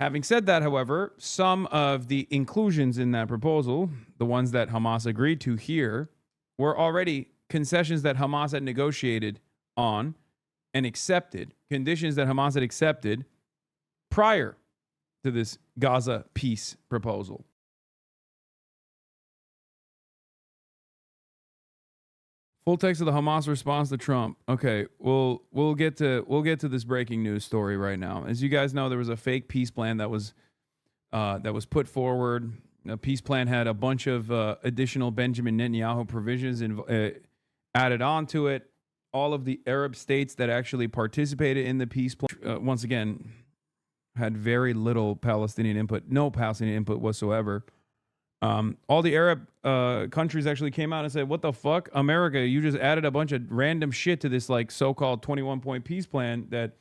Having said that, however, some of the inclusions in that proposal, the ones that Hamas agreed to here, were already concessions that Hamas had negotiated on and accepted, conditions that Hamas had accepted prior to this Gaza peace proposal. Full text of the Hamas response to Trump. Okay, we'll get to this breaking news story right now. As you guys know, there was a fake peace plan that was put forward. The peace plan had a bunch of additional Benjamin Netanyahu provisions added onto it. All of the Arab states that actually participated in the peace plan, once again, had very little Palestinian input, no Palestinian input whatsoever. All the Arab countries actually came out and said, what the fuck? America, you just added a bunch of random shit to this like so-called 21-point peace plan that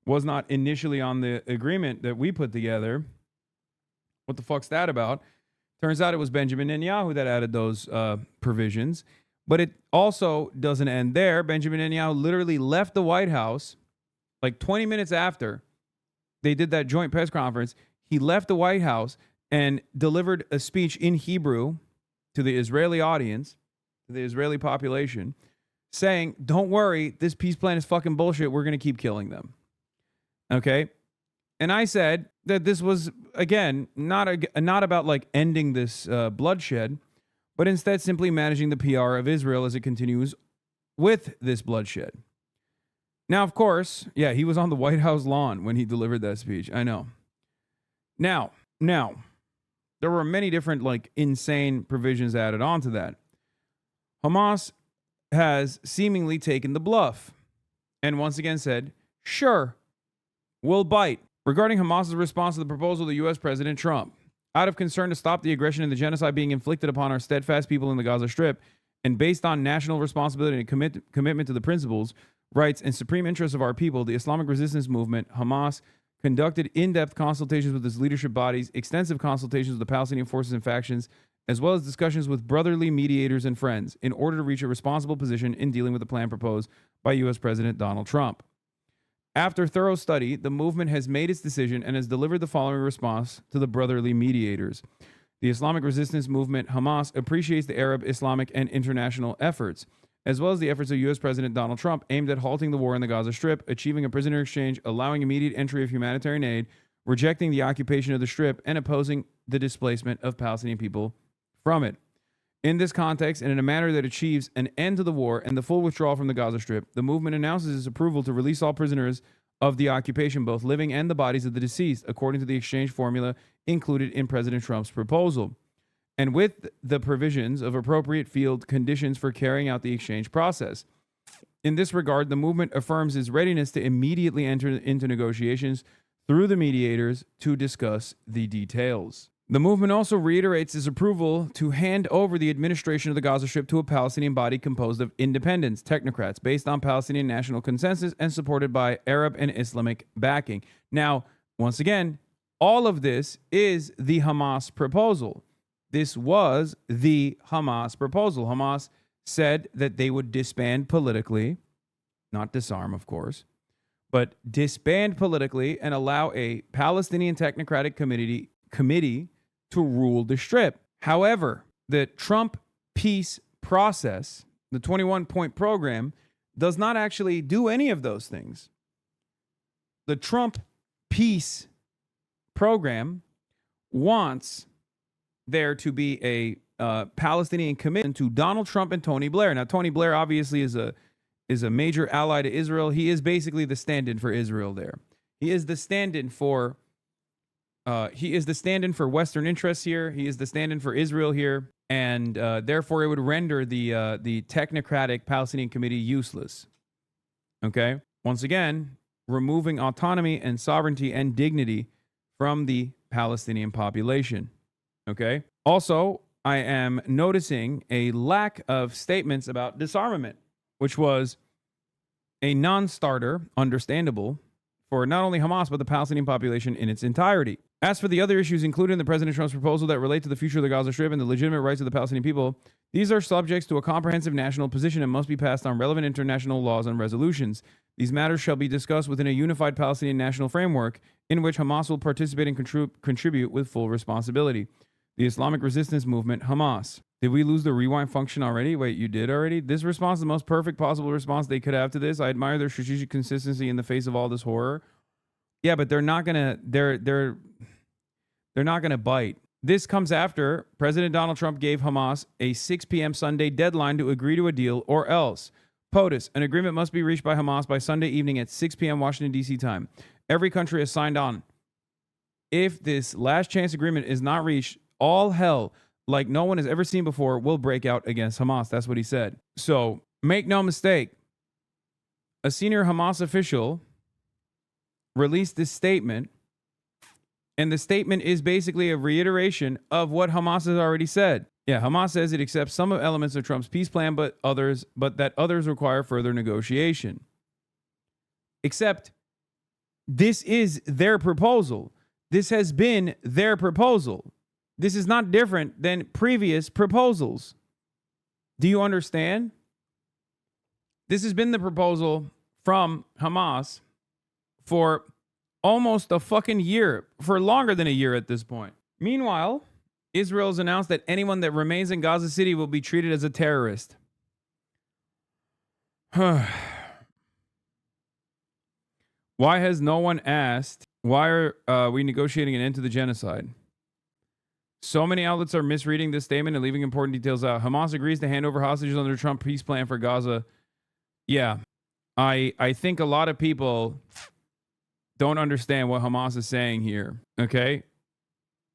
was not initially on the agreement that we put together. What the fuck's that about? Turns out it was Benjamin Netanyahu that added those provisions. But it also doesn't end there. Benjamin Netanyahu literally left the White House like 20 minutes after they did that joint press conference. He left the White House and delivered a speech in Hebrew to the Israeli audience, to the Israeli population, saying, don't worry, this peace plan is fucking bullshit. We're going to keep killing them. Okay? And I said that this was, again, not about like ending this bloodshed, but instead simply managing the PR of Israel as it continues with this bloodshed. Now, of course, yeah, he was on the White House lawn when he delivered that speech. I know. Now, there were many different like insane provisions added onto that. Hamas has seemingly taken the bluff and once again said, sure, we'll bite. Regarding Hamas's response to the proposal of the U.S. President Trump, out of concern to stop the aggression and the genocide being inflicted upon our steadfast people in the Gaza Strip, and based on national responsibility and commitment to the principles, rights, and supreme interests of our people, the Islamic resistance movement, Hamas, conducted in-depth consultations with its leadership bodies, extensive consultations with the Palestinian forces and factions, as well as discussions with brotherly mediators and friends in order to reach a responsible position in dealing with the plan proposed by U.S. President Donald Trump. After thorough study, the movement has made its decision and has delivered the following response to the brotherly mediators. The Islamic resistance movement, Hamas, appreciates the Arab, Islamic, and international efforts, as well as the efforts of U.S. President Donald Trump aimed at halting the war in the Gaza Strip, achieving a prisoner exchange, allowing immediate entry of humanitarian aid, rejecting the occupation of the Strip, and opposing the displacement of Palestinian people from it. In this context, and in a manner that achieves an end to the war and the full withdrawal from the Gaza Strip, the movement announces its approval to release all prisoners of the occupation, both living and the bodies of the deceased, according to the exchange formula included in President Trump's proposal, and with the provisions of appropriate field conditions for carrying out the exchange process. In this regard, the movement affirms its readiness to immediately enter into negotiations through the mediators to discuss the details. The movement also reiterates its approval to hand over the administration of the Gaza Strip to a Palestinian body composed of independents, technocrats, based on Palestinian national consensus and supported by Arab and Islamic backing. Now, once again, all of this is the Hamas proposal. This was the Hamas proposal. Hamas said that they would disband politically, not disarm, of course, but disband politically and allow a Palestinian technocratic committee to rule the Strip. However, the Trump peace process, the 21-point program, does not actually do any of those things. The Trump peace program wants there to be a Palestinian commitment to Donald Trump and Tony Blair. Now, Tony Blair obviously is a major ally to Israel. He is basically the stand-in for Israel there. He is the stand-in for Western interests here. He is the stand-in for Israel here, and therefore it would render the technocratic Palestinian committee useless. Okay? Once again, removing autonomy and sovereignty and dignity from the Palestinian population. Okay? Also, I am noticing a lack of statements about disarmament, which was a non-starter, understandable, for not only Hamas, but the Palestinian population in its entirety. As for the other issues included in the President Trump's proposal that relate to the future of the Gaza Strip and the legitimate rights of the Palestinian people, these are subjects to a comprehensive national position and must be passed on relevant international laws and resolutions. These matters shall be discussed within a unified Palestinian national framework in which Hamas will participate and contribute with full responsibility. The Islamic Resistance Movement, Hamas. Did we lose the rewind function already? Wait, you did already? This response is the most perfect possible response they could have to this. I admire their strategic consistency in the face of all this horror. Yeah, but they're not gonna bite. This comes after President Donald Trump gave Hamas a 6 p.m. Sunday deadline to agree to a deal or else. POTUS, an agreement must be reached by Hamas by Sunday evening at 6 p.m. Washington, D.C. time. Every country has signed on. If this last chance agreement is not reached, all hell, like no one has ever seen before, will break out against Hamas. That's what he said. So make no mistake, a senior Hamas official released this statement, and the statement is basically a reiteration of what Hamas has already said. Yeah, Hamas says it accepts some elements of Trump's peace plan, but that others require further negotiation. Except this is their proposal. This has been their proposal. This is not different than previous proposals. Do you understand? This has been the proposal from Hamas for almost a fucking year, for longer than a year at this point. Meanwhile, Israel has announced that anyone that remains in Gaza City will be treated as a terrorist. Why has no one asked, why are we negotiating an end to the genocide? So many outlets are misreading this statement and leaving important details out. Hamas agrees to hand over hostages under the Trump peace plan for Gaza. Yeah, I think a lot of people don't understand what Hamas is saying here, okay?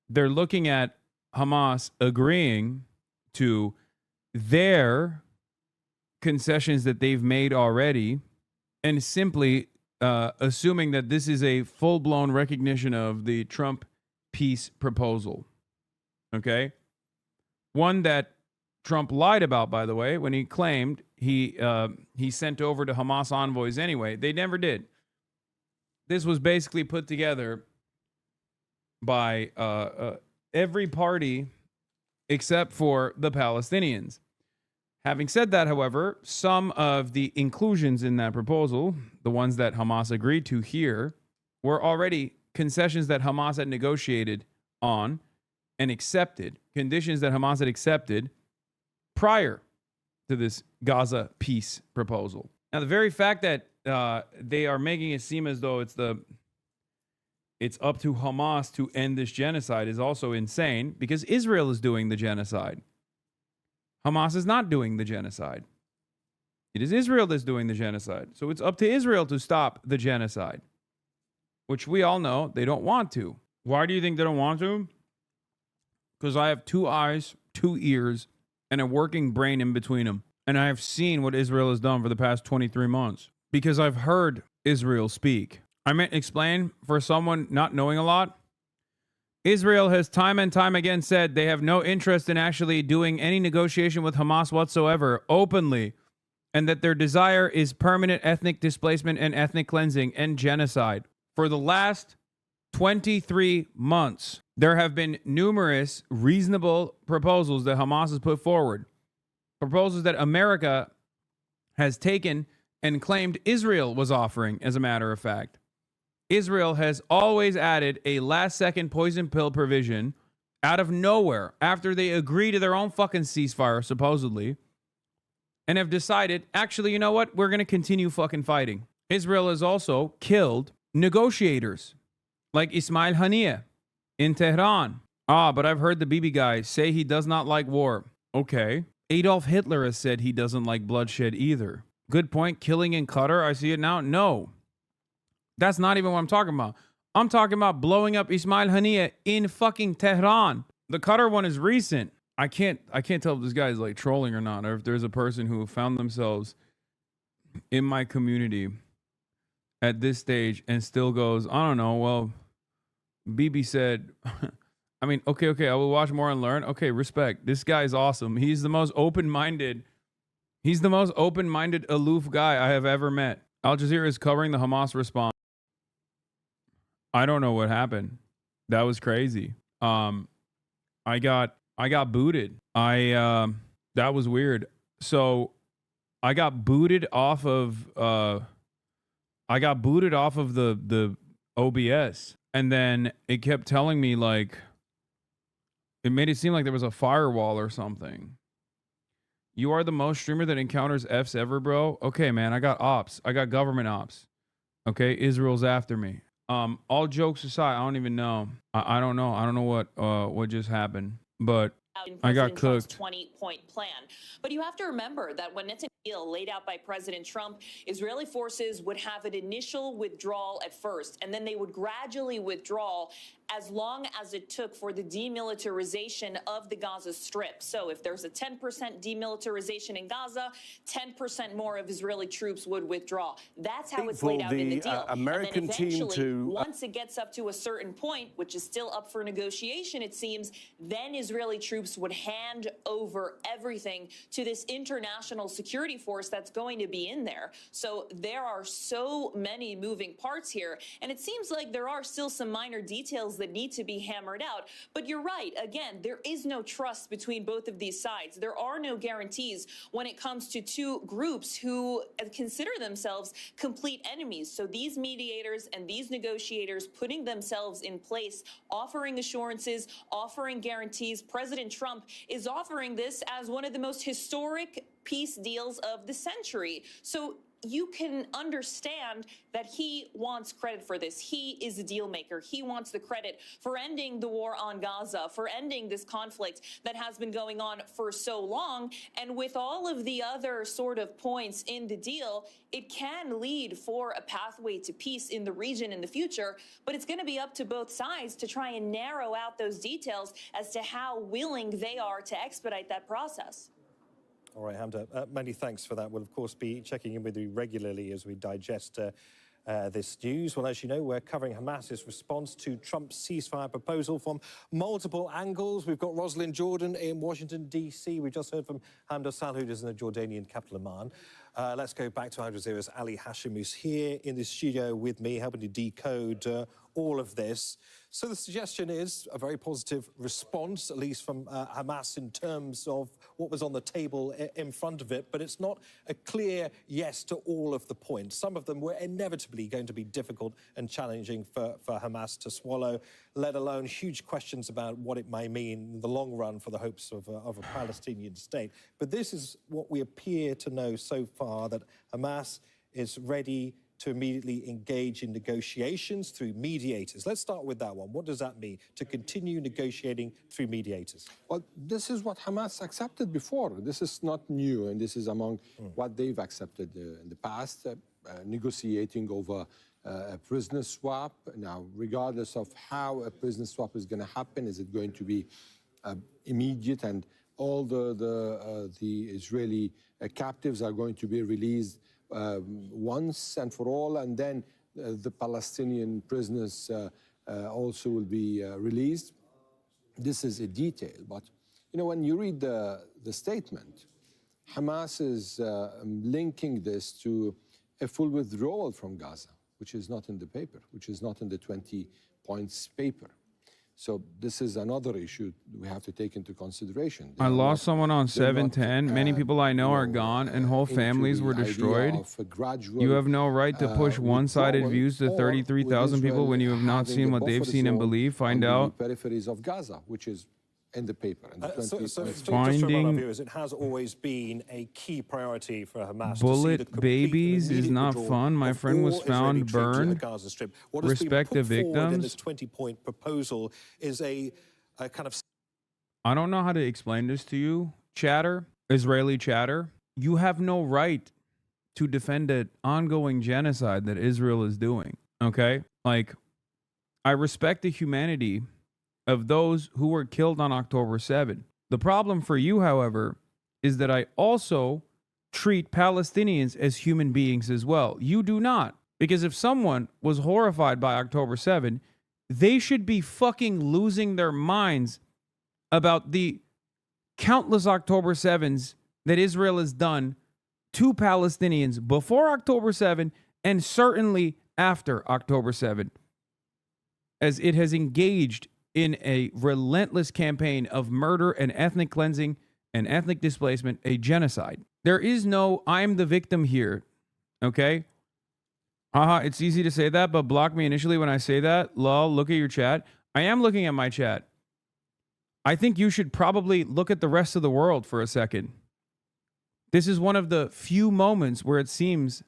They're looking at Hamas agreeing to their concessions that they've made already and simply assuming that this is a full-blown recognition of the Trump peace proposal, okay? One that Trump lied about, by the way, when he claimed he sent over to Hamas envoys anyway. They never did. This was basically put together by every party except for the Palestinians. Having said that, however, some of the inclusions in that proposal, the ones that Hamas agreed to here, were already concessions that Hamas had negotiated on and accepted, conditions that Hamas had accepted prior to this Gaza peace proposal. Now, the very fact that they are making it seem as though it's up to Hamas to end this genocide is also insane, because Israel is doing the genocide. Hamas is not doing the genocide. It is Israel that's doing the genocide. So it's up to Israel to stop the genocide, which we all know they don't want to. Why do you think they don't want to? Because I have 2 eyes, 2 ears, and a working brain in between them. And I have seen what Israel has done for the past 23 months. Because I've heard Israel speak. I meant explain for someone not knowing a lot. Israel has time and time again said they have no interest in actually doing any negotiation with Hamas whatsoever, openly, and that their desire is permanent ethnic displacement and ethnic cleansing and genocide. For the last 23 months, there have been numerous reasonable proposals that Hamas has put forward. Proposals that America has taken and claimed Israel was offering, as a matter of fact. Israel has always added a last-second poison pill provision out of nowhere after they agree to their own fucking ceasefire, supposedly, and have decided, actually, you know what? We're going to continue fucking fighting. Israel has also killed negotiators like Ismail Haniyeh in Tehran. But I've heard the Bibi guy say he does not like war. Okay. Adolf Hitler has said he doesn't like bloodshed either. Good point. Killing in Qatar. I see it now. No. That's not even what I'm talking about. I'm talking about blowing up Ismail Haniyeh in fucking Tehran. The Qatar one is recent. I can't tell if this guy is like trolling or not, or if there's a person who found themselves in my community at this stage and still goes, I don't know, well, Bibi said, I mean, okay, I will watch more and learn. Okay, respect. This guy is awesome. He's the most open-minded, aloof guy I have ever met. Al Jazeera is covering the Hamas response. I don't know what happened. That was crazy. I got booted. That was weird. So I got booted off of the OBS, and then it kept telling me, like, it made it seem like there was a firewall or something. You are the most streamer that encounters Fs ever, bro. Okay, man, I got ops. I got government ops. Okay, Israel's after me. All jokes aside, I don't even know. I don't know. I don't know what just happened, but I got cooked. 20-point plan. But you have to remember that when it's a deal laid out by President Trump, Israeli forces would have an initial withdrawal at first, and then they would gradually withdraw as long as it took for the demilitarization of the Gaza Strip. So if there's a 10% demilitarization in Gaza, 10% more of Israeli troops would withdraw. That's how it's laid out in the deal. American and then eventually, team to once it gets up to a certain point, which is still up for negotiation, it seems, then Israeli troops would hand over everything to this international security force that's going to be in there. So there are so many moving parts here, and it seems like there are still some minor details that need to be hammered out. But you're right. Again, there is no trust between both of these sides. There are no guarantees when it comes to two groups who consider themselves complete enemies. So these mediators and these negotiators putting themselves in place, offering assurances, offering guarantees. President Trump is offering this as one of the most historic peace deals of the century. So you can understand that he wants credit for this. He is a deal maker. He wants the credit for ending the war on Gaza, for ending this conflict that has been going on for so long. And with all of the other sort of points in the deal, it can lead for a pathway to peace in the region in the future. But it's going to be up to both sides to try and narrow out those details as to how willing they are to expedite that process. All right, Hamda, many thanks for that. We'll, of course, be checking in with you regularly as we digest this news. Well, as you know, we're covering Hamas's response to Trump's ceasefire proposal from multiple angles. We've got Rosalind Jordan in Washington, D.C. We've just heard from Hamda Salhoud, who's in the Jordanian capital, Amman. Let's go back to Al Jazeera's Ali Hashim, who's here in the studio with me, helping to decode all of this. So the suggestion is a very positive response, at least from Hamas, in terms of what was on the table in front of it, but it's not a clear yes to all of the points. Some of them were inevitably going to be difficult and challenging for Hamas to swallow, let alone huge questions about what it may mean in the long run for the hopes of a Palestinian state. But this is what we appear to know so far, that Hamas is ready to immediately engage in negotiations through mediators. Let's start with that one. What does that mean, to continue negotiating through mediators? Well, this is what Hamas accepted before. This is not new, and this is among what they've accepted in the past, negotiating over a prisoner swap. Now, regardless of how a prisoner swap is going to happen, is it going to be immediate and all the Israeli captives are going to be released once and for all, and then the Palestinian prisoners also will be released. This is a detail, but you know, when you read the statement, Hamas is linking this to a full withdrawal from Gaza, which is not in the paper, which is not in the 20 points paper. So this is another issue we have to take into consideration. I lost someone on 710. Many people I know are gone, and whole families were destroyed. You have no right to push one-sided views to 33,000 people when you have not seen what they've seen and believe. Find out. Peripheries of Gaza, which is in the paper. In the so just to remind our viewers, it has always been a key priority for Hamas. Bullet babies is not fun. My friend was found burned. Respect the victims. This 20-point proposal is a kind of... I don't know how to explain this to you, chatter, Israeli chatter. You have no right to defend an ongoing genocide that Israel is doing, okay? Like, I respect the humanity of those who were killed on October 7. The problem for you, however, is that I also treat Palestinians as human beings as well. You do not. Because if someone was horrified by October 7, they should be fucking losing their minds about the countless October 7s that Israel has done to Palestinians before October 7 and certainly after October 7. as it has engaged in a relentless campaign of murder and ethnic cleansing and ethnic displacement, a genocide. There is no I'm the victim here, okay? It's easy to say that, but block me initially when I say that. Lol, look at your chat. I am looking at my chat. I think you should probably look at the rest of the world for a second. This is one of the few moments where it seems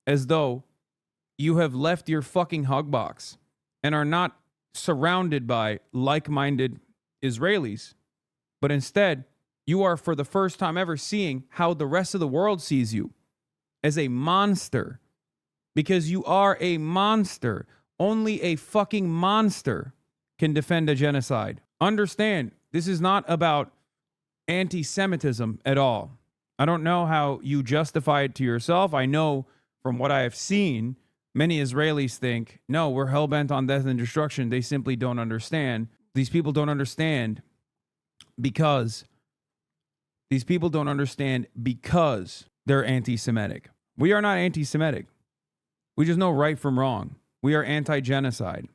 as though you have left your fucking hug box and are not surrounded by like-minded Israelis, but instead you are for the first time ever seeing how the rest of the world sees you as a monster, because you are a monster. Only a fucking monster can defend a genocide. Understand, this is not about anti-Semitism at all. I don't know how you justify it to yourself. I know from what I have seen, many Israelis think, no, we're hell-bent on death and destruction. They simply don't understand. These people don't understand because they're anti-Semitic. We are not anti-Semitic. We just know right from wrong. We are anti-genocide.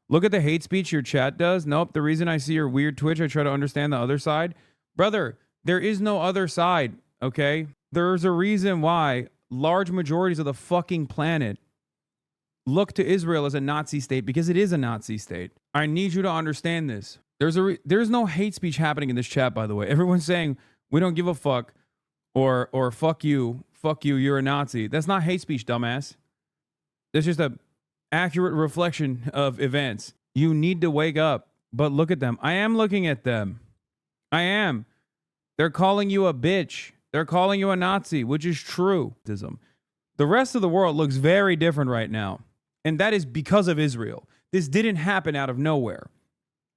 Look at the hate speech your chat does. Nope, the reason I see your weird Twitch, I try to understand the other side. Brother, there is no other side, okay? There's a reason why large majorities of the fucking planet look to Israel as a Nazi state, because it is a Nazi state. I need you to understand this. There's no hate speech happening in this chat, by the way. Everyone's saying we don't give a fuck or fuck you, you're a Nazi. That's not hate speech, dumbass. That's just a accurate reflection of events. You need to wake up, but look at them. I am looking at them. I am. They're calling you a bitch. They're calling you a Nazi, which is true. The rest of the world looks very different right now. And that is because of Israel. This didn't happen out of nowhere.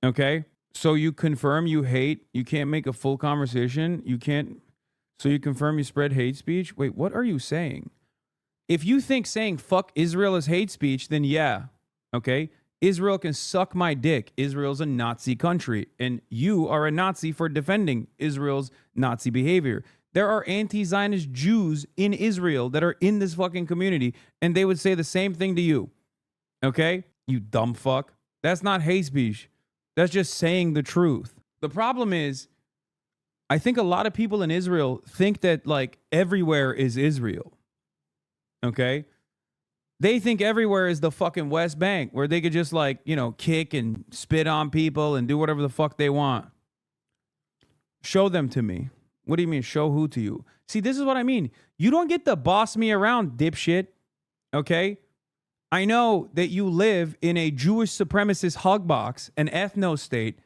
Okay? So you confirm you hate. You can't make a full conversation. You can't. So you confirm you spread hate speech. Wait, what are you saying? If you think saying fuck Israel is hate speech, then yeah. Okay? Israel can suck my dick. Israel's a Nazi country. And you are a Nazi for defending Israel's Nazi behavior. There are anti-Zionist Jews in Israel that are in this fucking community, and they would say the same thing to you. Okay? You dumb fuck. That's not hate speech. That's just saying the truth. The problem is, I think a lot of people in Israel think that, like, everywhere is Israel. Okay? They think everywhere is the fucking West Bank, where they could just, like, you know, kick and spit on people and do whatever the fuck they want. Show them to me. What do you mean, show who to you? See, this is what I mean. You don't get to boss me around, dipshit. Okay? I know that you live in a Jewish supremacist hug box, an ethno state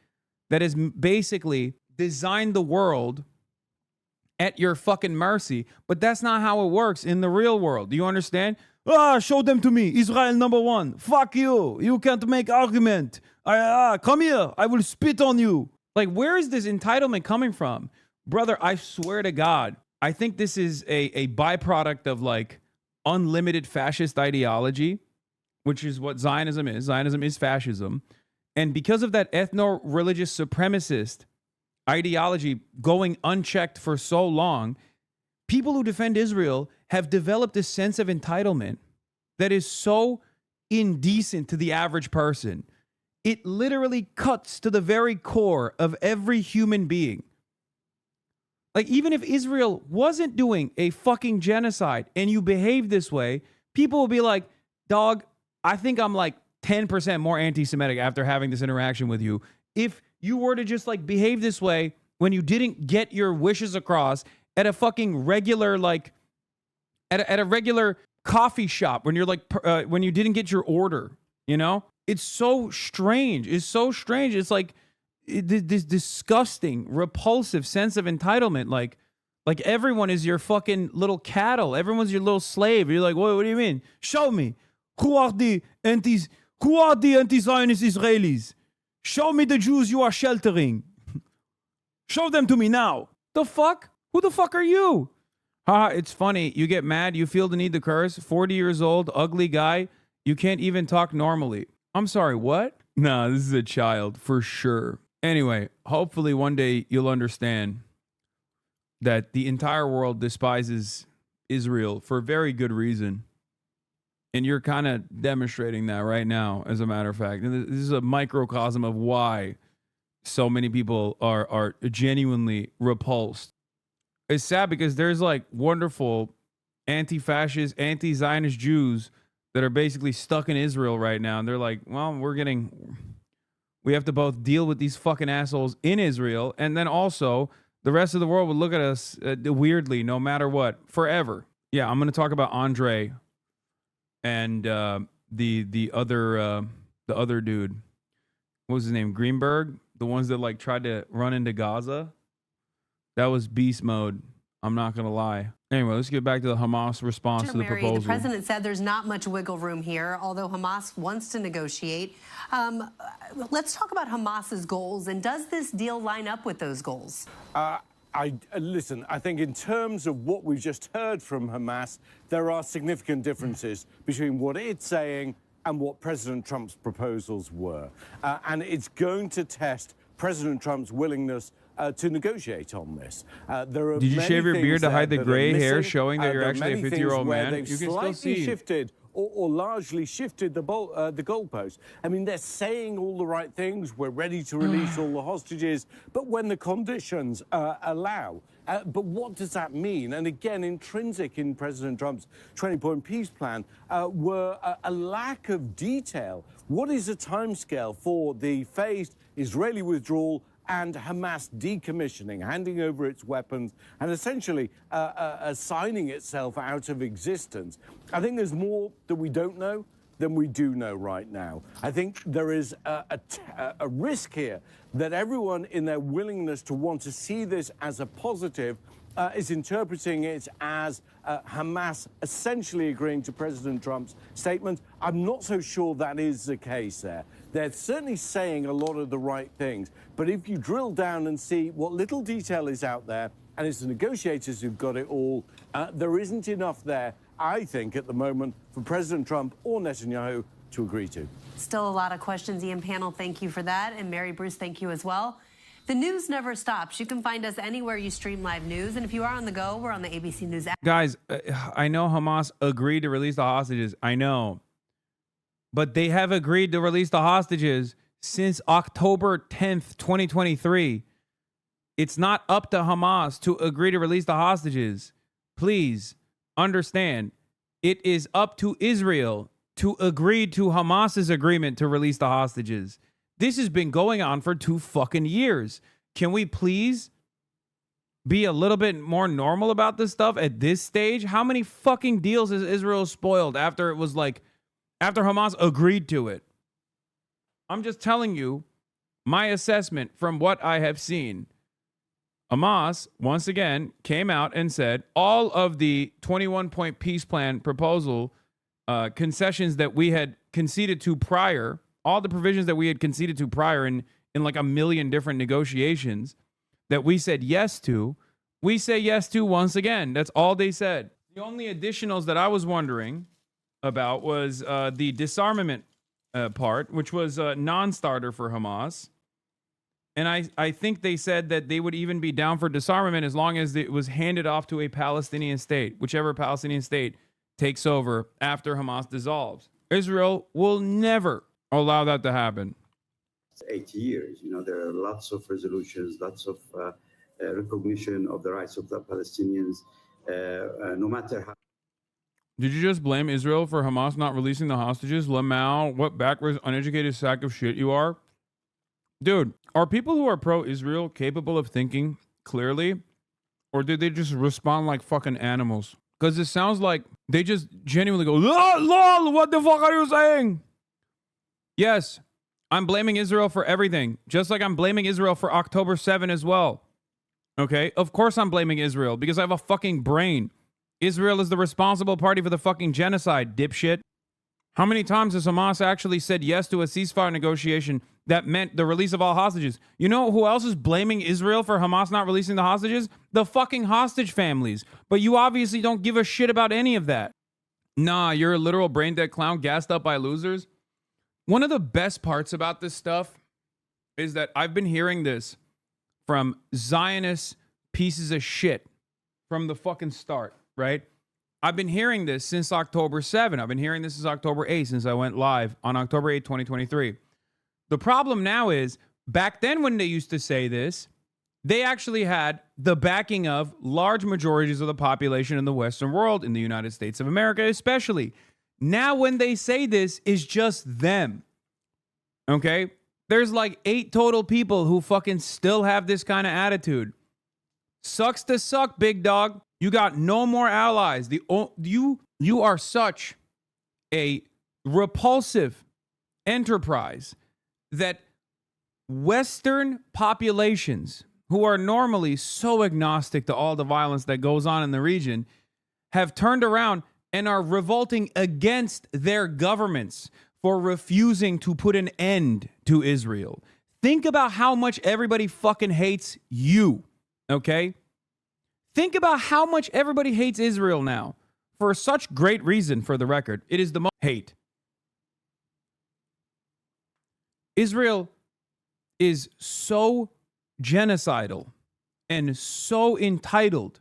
that has basically designed the world at your fucking mercy, but that's not how it works in the real world. Do you understand? Show them to me. Israel number one. Fuck you. You can't make argument. Come here. I will spit on you. Like, where is this entitlement coming from? Brother, I swear to God, I think this is a byproduct of, like, unlimited fascist ideology, which is what Zionism is. Zionism is fascism. And because of that ethno-religious supremacist ideology going unchecked for so long, people who defend Israel have developed a sense of entitlement that is so indecent to the average person. It literally cuts to the very core of every human being. Like, even if Israel wasn't doing a fucking genocide and you behave this way, people will be like, dog, I think I'm like 10% more anti-Semitic after having this interaction with you. If you were to just, like, behave this way when you didn't get your wishes across at a fucking regular, like, at a regular coffee shop, when you're like, when you didn't get your order, you know? It's so strange. It's so strange. It's like this disgusting, repulsive sense of entitlement. Like everyone is your fucking little cattle. Everyone's your little slave. You're like, what do you mean? Show me. Who are the anti-Zionist Israelis? Show me the Jews you are sheltering. Show them to me now. The fuck? Who the fuck are you? It's funny. You get mad. You feel the need to curse. 40 years old, ugly guy. You can't even talk normally. I'm sorry, what? Nah, this is a child for sure. Anyway, hopefully one day you'll understand that the entire world despises Israel for very good reason. And you're kind of demonstrating that right now, as a matter of fact. And this is a microcosm of why so many people are genuinely repulsed. It's sad because there's like wonderful anti-fascist, anti-Zionist Jews that are basically stuck in Israel right now. And they're like, well, we have to both deal with these fucking assholes in Israel. And then also the rest of the world would look at us weirdly, no matter what, forever. Yeah, I'm going to talk about Andre and the other dude. What was his name? Greenberg? The ones that like tried to run into Gaza. That was beast mode. I'm not going to lie. Anyway, let's get back to the Hamas response to the proposal. The president said there's not much wiggle room here, although Hamas wants to negotiate. Let's talk about Hamas's goals, and does this deal line up with those goals? Listen, I think in terms of what we've just heard from Hamas, there are significant differences between what it's saying and what President Trump's proposals were. And it's going to test President Trump's willingness to negotiate on this. Did you shave your beard to hide the gray hair, showing that you're actually a 50-year-old man? You can still see. Shifted or largely shifted the goalpost. I mean, they're saying all the right things. We're ready to release all the hostages, but when the conditions allow. But what does that mean? And again, intrinsic in President Trump's 20-point peace plan were a lack of detail. What is a timescale for the phased Israeli withdrawal and Hamas decommissioning, handing over its weapons, and essentially assigning itself out of existence? I think there's more that we don't know than we do know right now. I think there is a risk here that everyone in their willingness to want to see this as a positive is interpreting it as Hamas essentially agreeing to President Trump's statement. I'm not so sure that is the case there. They're certainly saying a lot of the right things, but if you drill down and see what little detail is out there, and it's the negotiators who've got it all, there isn't enough there, I think, at the moment for President Trump or Netanyahu to agree to. Still a lot of questions, Ian. Panel, thank you for that. And Mary Bruce, thank you as well. The news never stops. You can find us anywhere you stream live news. And if you are on the go, we're on the ABC News app. Guys, I know Hamas agreed to release the hostages. I know. But they have agreed to release the hostages since October 10th, 2023. It's not up to Hamas to agree to release the hostages. Please understand, it is up to Israel to agree to Hamas's agreement to release the hostages. This has been going on for 2 fucking years. Can we please be a little bit more normal about this stuff at this stage? How many fucking deals has Israel spoiled after it was like, after Hamas agreed to it? I'm just telling you my assessment from what I have seen. Hamas, once again, came out and said all of the 21-point peace plan proposal concessions that we had conceded to prior, all the provisions that we had conceded to prior in like a million different negotiations that we said yes to, we say yes to once again. That's all they said. The only additionals that I was wondering about was the disarmament part, which was a non-starter for Hamas. And I think they said that they would even be down for disarmament as long as it was handed off to a Palestinian state, whichever Palestinian state takes over after Hamas dissolves. Israel will never allow that to happen. 8 years, there are lots of resolutions, lots of recognition of the rights of the Palestinians, no matter how. Did you just blame Israel for Hamas not releasing the hostages? Lamau, what backwards, uneducated sack of shit you are. Dude, are people who are pro-Israel capable of thinking clearly? Or did they just respond like fucking animals? Because it sounds like they just genuinely go, lol, what the fuck are you saying? Yes, I'm blaming Israel for everything. Just like I'm blaming Israel for October 7 as well. Okay? Of course I'm blaming Israel because I have a fucking brain. Israel is the responsible party for the fucking genocide, dipshit. How many times has Hamas actually said yes to a ceasefire negotiation that meant the release of all hostages? You know who else is blaming Israel for Hamas not releasing the hostages? The fucking hostage families. But you obviously don't give a shit about any of that. Nah, you're a literal brain dead clown gassed up by losers. One of the best parts about this stuff is that I've been hearing this from Zionist pieces of shit from the fucking start, right? I've been hearing this since October 7. I've been hearing this since October 8, since I went live on October 8, 2023. The problem now is, back then when they used to say this, they actually had the backing of large majorities of the population in the Western world, in the United States of America especially. Now when they say this, it's just them. Okay? There's like 8 total people who fucking still have this kind of attitude. Sucks to suck, big dog. You got no more allies. You are such a repulsive enterprise that Western populations, who are normally so agnostic to all the violence that goes on in the region, have turned around and are revolting against their governments for refusing to put an end to Israel. Think about how much everybody fucking hates you, okay? Think about how much everybody hates Israel now, for such great reason, for the record. It is the most hate. Israel is so genocidal and so entitled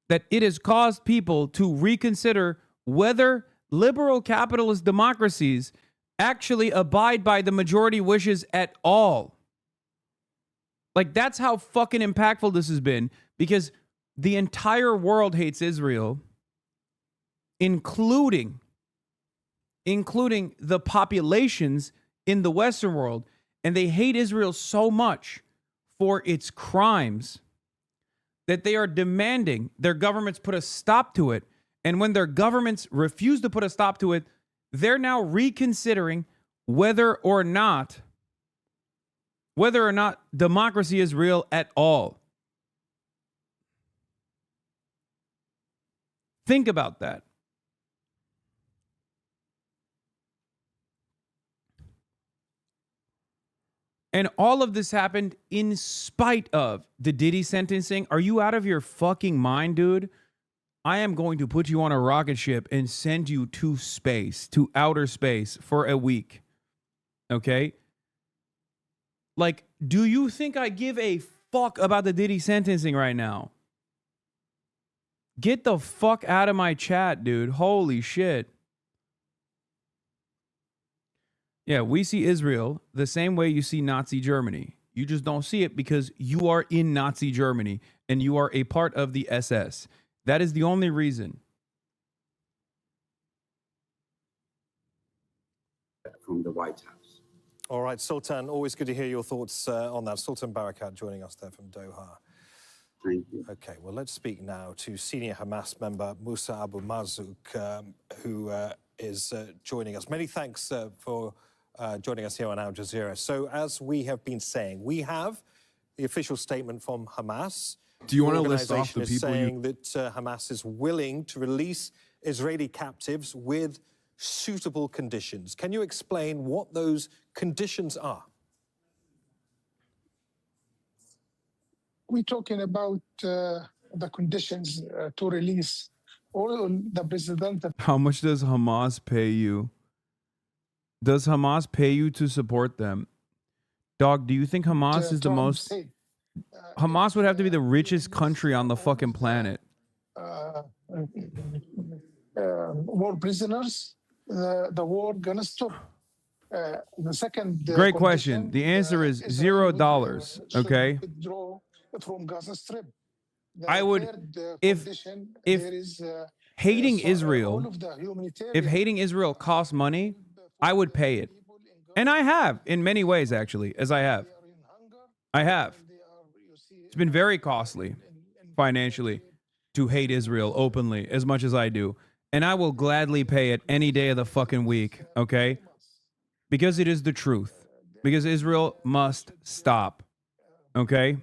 that it has caused people to reconsider whether liberal capitalist democracies actually abide by the majority wishes at all. Like, that's how fucking impactful this has been, because the entire world hates Israel, including the populations in the Western world. And they hate Israel so much for its crimes that they are demanding their governments put a stop to it. And when their governments refuse to put a stop to it, they're now reconsidering whether or not democracy is real at all. Think about that. And all of this happened in spite of the Diddy sentencing. Are you out of your fucking mind, dude? I am going to put you on a rocket ship and send you to space, to outer space, for a week. Okay? Like, do you think I give a fuck about the Diddy sentencing right now? Get the fuck out of my chat, dude. Holy shit. Yeah, we see Israel the same way you see Nazi Germany. You just don't see it because you are in Nazi Germany and you are a part of the SS. That is the only reason. From the White House. All right, Sultan, always good to hear your thoughts on that. Sultan Barakat joining us there from Doha. Thank you. Okay, well, let's speak now to senior Hamas member Musa Abu Marzouk, who is joining us. Many thanks for joining us here on Al Jazeera. So, as we have been saying, we have the official statement from Hamas. Do you want to list off the people saying that Hamas is willing to release Israeli captives with suitable conditions? Can you explain what those conditions are? We're talking about the conditions to release all the president. How much does Hamas pay you? Does Hamas pay you to support them? Dog, do you think Hamas is the most... Hamas would have to be the richest country on the fucking planet. War prisoners, the war gonna stop. The second... Great question. The answer is $0, okay? Withdraw from Gaza Strip. I would, if hating Israel, if hating Israel costs money, I would pay it. And I have, in many ways, actually, as I have. I have. It's been very costly, financially, to hate Israel openly, as much as I do. And I will gladly pay it any day of the fucking week, okay? Because it is the truth. Because Israel must stop, okay?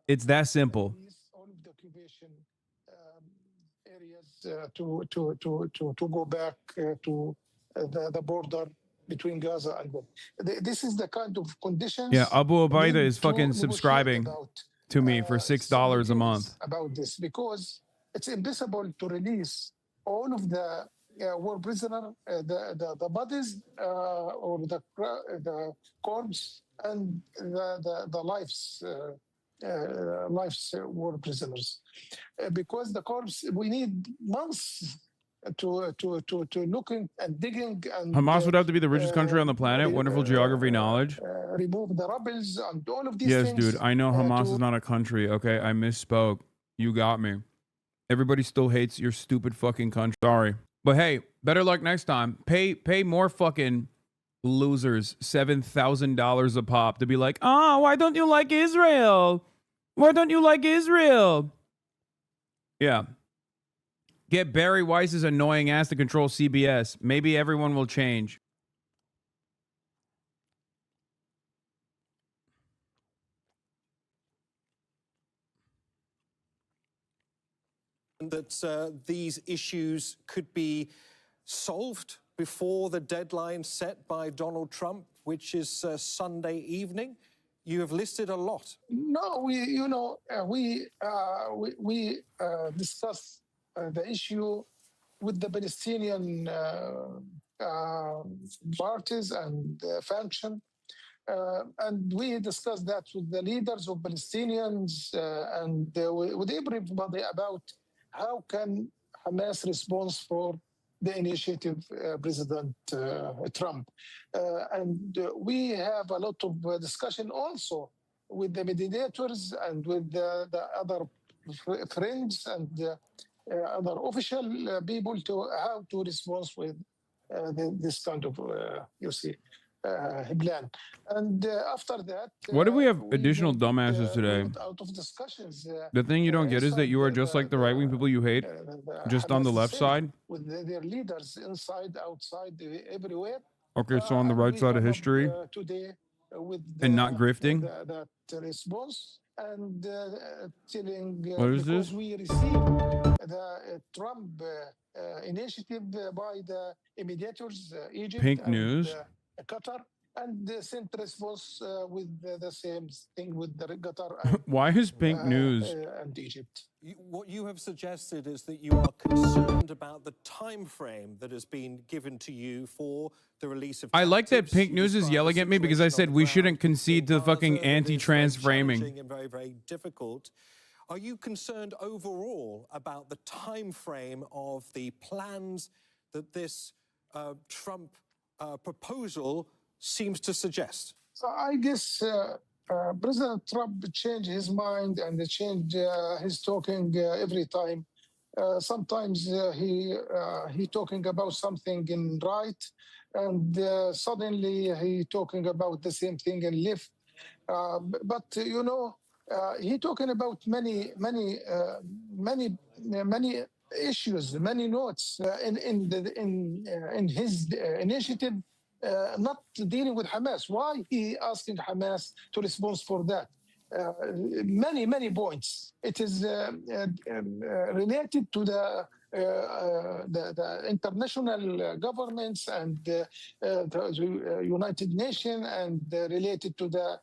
It's that simple. To go back to the border between Gaza and this is the kind of conditions. Yeah, Abu Ubaida is fucking subscribing to me for $6 a month. About this, because it's impossible to release all of the war prisoner, the bodies or the corpse and the lives lives war prisoners, because the corpse we need months to looking and digging and Hamas would have to be the richest country on the planet. Wonderful geography knowledge. remove the rubbles and all of these Yes, things. dude. I know Hamas is not a country. Okay, I misspoke. You got me. Everybody still hates your stupid fucking country. Sorry. But hey, better luck next time. Pay more fucking losers $7,000 a pop to be like, oh, why don't you like Israel? Why don't you like Israel? Yeah. Get Barry Weiss's annoying ass to control CBS. Maybe everyone will change. That these issues could be solved before the deadline set by Donald Trump, which is Sunday evening. You have listed a lot. No, we discussed the issue with the Palestinian parties and faction. And we discussed that with the leaders of Palestinians and with everybody about how can Hamas respond for the initiative President Trump. And we have a lot of discussion also with the mediators and with the other friends and other official people to how to respond with this kind of, plan. And after that, What do we have additional dumbasses today? Out of discussions. The thing you don't get is that you are just like the right-wing people you hate, just on the left side. With their leaders inside, outside, everywhere. Okay, so on the right side of history, today with and not grifting. That response and telling what is because this? we received the Trump initiative by the mediators, Egypt, Pink and, news. Qatar, and sent response with the same thing with the Qatar. And, why is pink news? And Egypt. What you have suggested is that you are concerned about the time frame that has been given to you for the release of. I like that pink news is yelling at me because I said we shouldn't concede to fucking anti-trans framing. And very, very difficult. Are you concerned overall about the time frame of the plans that this Trump proposal seems to suggest? So I guess President Trump changed his mind and changed his talking every time. Sometimes he talking about something in right, and suddenly he talking about the same thing in left. But he talking about many issues, many notes in his initiative. Not dealing with Hamas. Why he asking Hamas to respond for that? Many points. It is related to the international governments and the United Nations, and related to the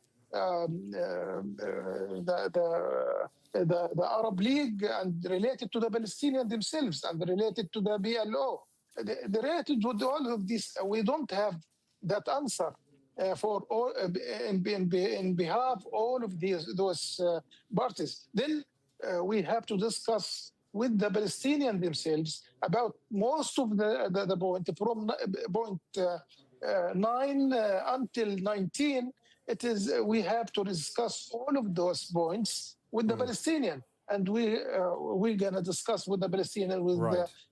Arab League, and related to the Palestinians themselves, and related to the PLO. Related to all of this, we don't have that answer for all in behalf of all of those parties. Then we have to discuss with the Palestinians themselves about most of the point from point 9 until 19. It is we have to discuss all of those points with the Palestinian, and we're gonna discuss with the Palestinian with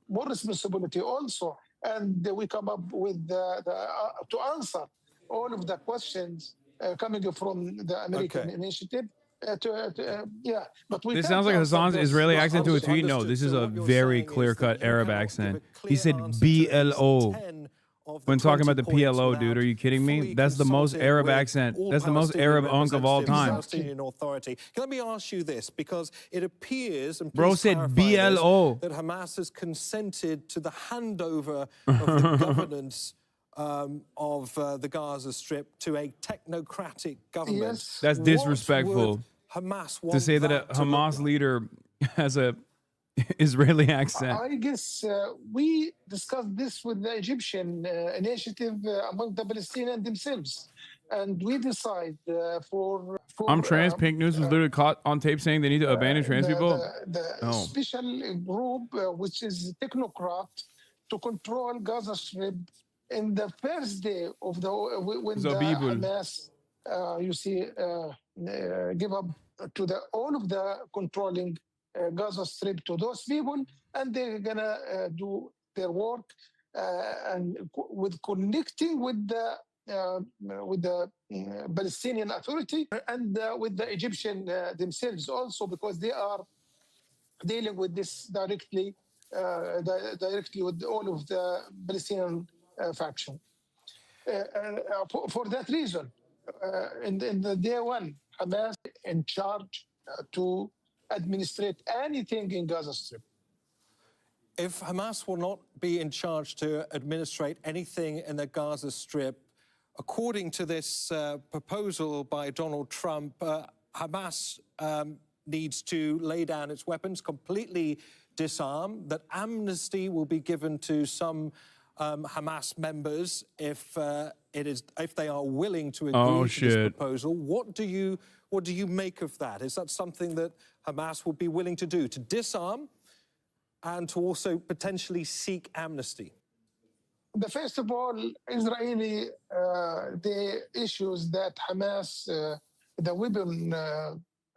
more responsibility also, and we come up with to answer all of the questions coming from the American initiative. But this sounds like Hasan's Israeli accent to a tweet. No, this is a very clear-cut Arab accent. He said BLO when talking about the PLO, dude. Are you kidding me? That's the most Arab accent. That's the most Arab unk of all time. Authority. Let me ask you this, because it appears, and bro said BLO, that Hamas has consented to the handover of the governance of the Gaza Strip to a technocratic government. Yes. That's disrespectful. Hamas to say that a Hamas leader has a Israeli accent. I guess we discussed this with the Egyptian initiative among the Palestinians themselves. and we decide for Trans. Pink News was literally caught on tape saying they need to abandon trans people. the special group, which is technocrat, to control Gaza Strip in the first day of the when the Hamas, give up to all of the controlling Gaza Strip to those people, and they're gonna do their work and with connecting with the Palestinian Authority and with the Egyptian themselves also, because they are dealing with this directly with all of the Palestinian faction. For that reason, in the day one, Hamas in charge to administrate anything in Gaza Strip. If Hamas will not be in charge to administrate anything in the Gaza Strip, according to this proposal by Donald Trump, Hamas needs to lay down its weapons, completely disarm, that amnesty will be given to some Hamas members if they are willing to agree to this proposal. What do you make of that? Is that something that Hamas will be willing to do, to disarm and to also potentially seek amnesty? First of all, Israeli, the issues that Hamas, the weapon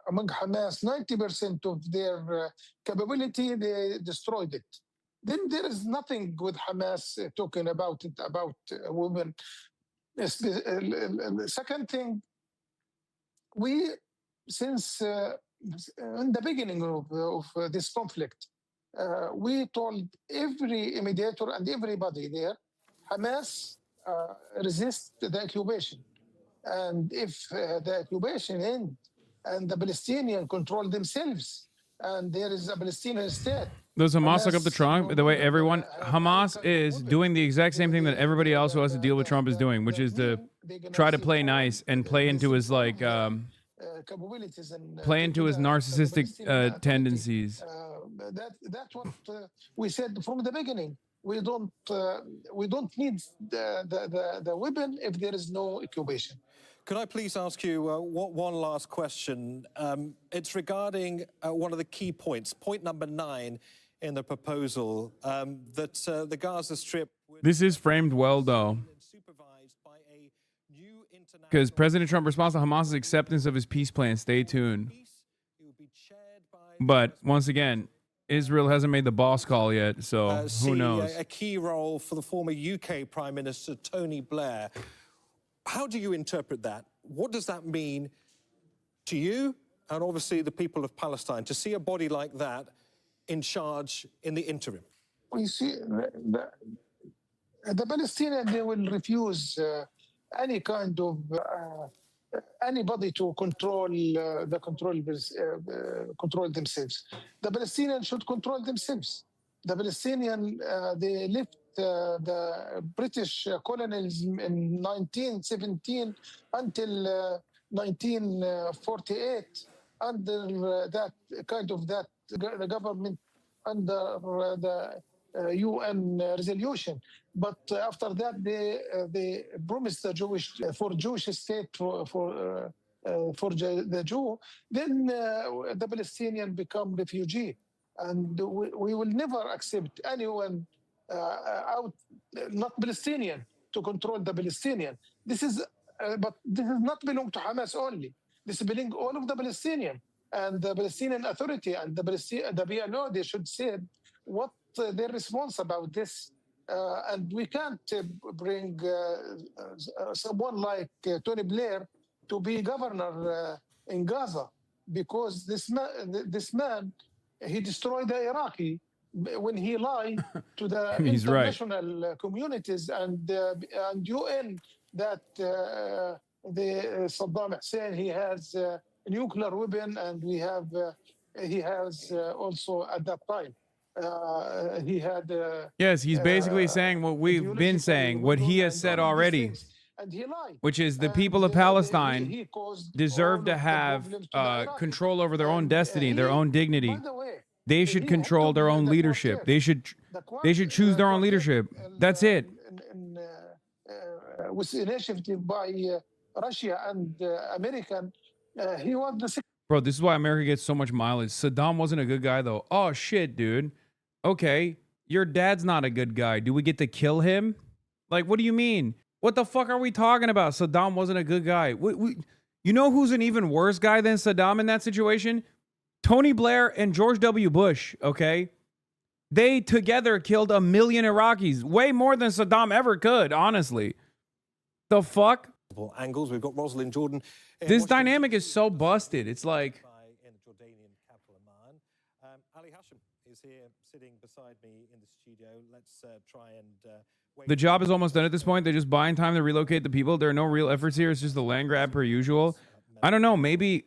among Hamas, 90% of their capability, they destroyed it. Then there is nothing with Hamas talking about it, about women. Second thing, we, since in the beginning of this conflict, we told every mediator and everybody there, Hamas resist the occupation. And if the occupation ends and the Palestinians control themselves and there is a Palestinian state. Does Hamas look up to Trump? The way everyone, Hamas is doing the exact same thing that everybody else who has to deal with Trump is doing, which is to try to play nice and play into his like, capabilities and play into his narcissistic tendencies. That's what we said from the beginning. We don't need the weapon if there is no occupation. Could I please ask you one last question? It's regarding one of the key points, point number 9 in the proposal, that the Gaza Strip. This is framed well, though, because President Trump responds to Hamas's acceptance of his peace plan. Stay tuned. But once again, Israel hasn't made the boss call yet, so who knows? A key role for the former UK Prime Minister Tony Blair. How do you interpret that? What does that mean to you and obviously the people of Palestine to see a body like that in charge in the interim? We see the Palestinians, they will refuse any kind of anybody to control control themselves. The Palestinians should control themselves. The Palestinians, they left the British colonialism in 1917 until 1948 under the government under the UN resolution. But after that, they promised the Jewish state for the Jew. Then the Palestinian become refugee, and we will never accept anyone not Palestinian to control the Palestinian. This is not belong to Hamas only. This belong all of the Palestinian, and the Palestinian Authority and the PLO. They should say what their response about this. And we can't bring someone like Tony Blair to be governor in Gaza, because this man, he destroyed the Iraqi when he lied to the international communities and UN that Saddam Hussein, he has a nuclear weapon, and he has also at that time. He had yes, he's basically saying what we've been saying, what he has said already, which is the people of Palestine deserve to have control over their own destiny, their own dignity. They should control their own leadership. They should choose their own leadership. That's it. Was initiated by Russia and American, he was the Bro, this is why America gets so much mileage. Saddam wasn't a good guy, though. Oh, shit, dude. Okay, your dad's not a good guy. Do we get to kill him? Like, what do you mean? What the fuck are we talking about? Saddam wasn't a good guy. You know who's an even worse guy than Saddam in that situation? Tony Blair and George W. Bush, okay? They together killed 1 million Iraqis. Way more than Saddam ever could, honestly. The fuck? Angles. We've got Rosalind Jordan. This dynamic is so busted. It's like... In the Jordanian capital, Amman. Ali Hashem is here sitting beside me in the studio. Let's try and... The job is almost done at this point. They're just buying time to relocate the people. There are no real efforts here. It's just a land grab per usual. I don't know. Maybe...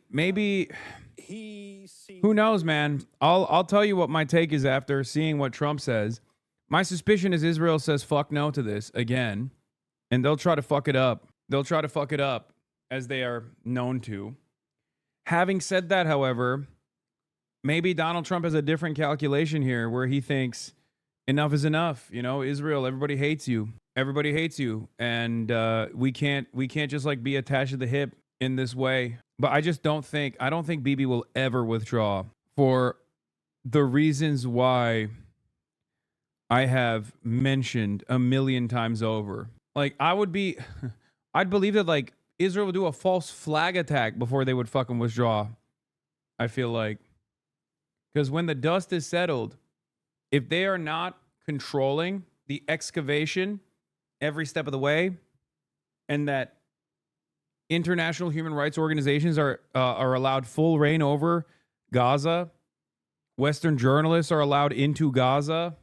Who knows, man? I'll tell you what my take is after seeing what Trump says. My suspicion is Israel says fuck no to this again. And they'll try to fuck it up. They'll try to fuck it up, as they are known to. Having said that, however, maybe Donald Trump has a different calculation here where he thinks enough is enough. You know, Israel, everybody hates you. Everybody hates you. And we can't just like be attached to the hip in this way. But I don't think Bibi will ever withdraw for the reasons why I have mentioned 1 million times over. Like, I'd believe that, like, Israel would do a false flag attack before they would fucking withdraw. I feel like. Because when the dust is settled, if they are not controlling the excavation every step of the way, and that international human rights organizations are allowed full reign over Gaza, Western journalists are allowed into Gaza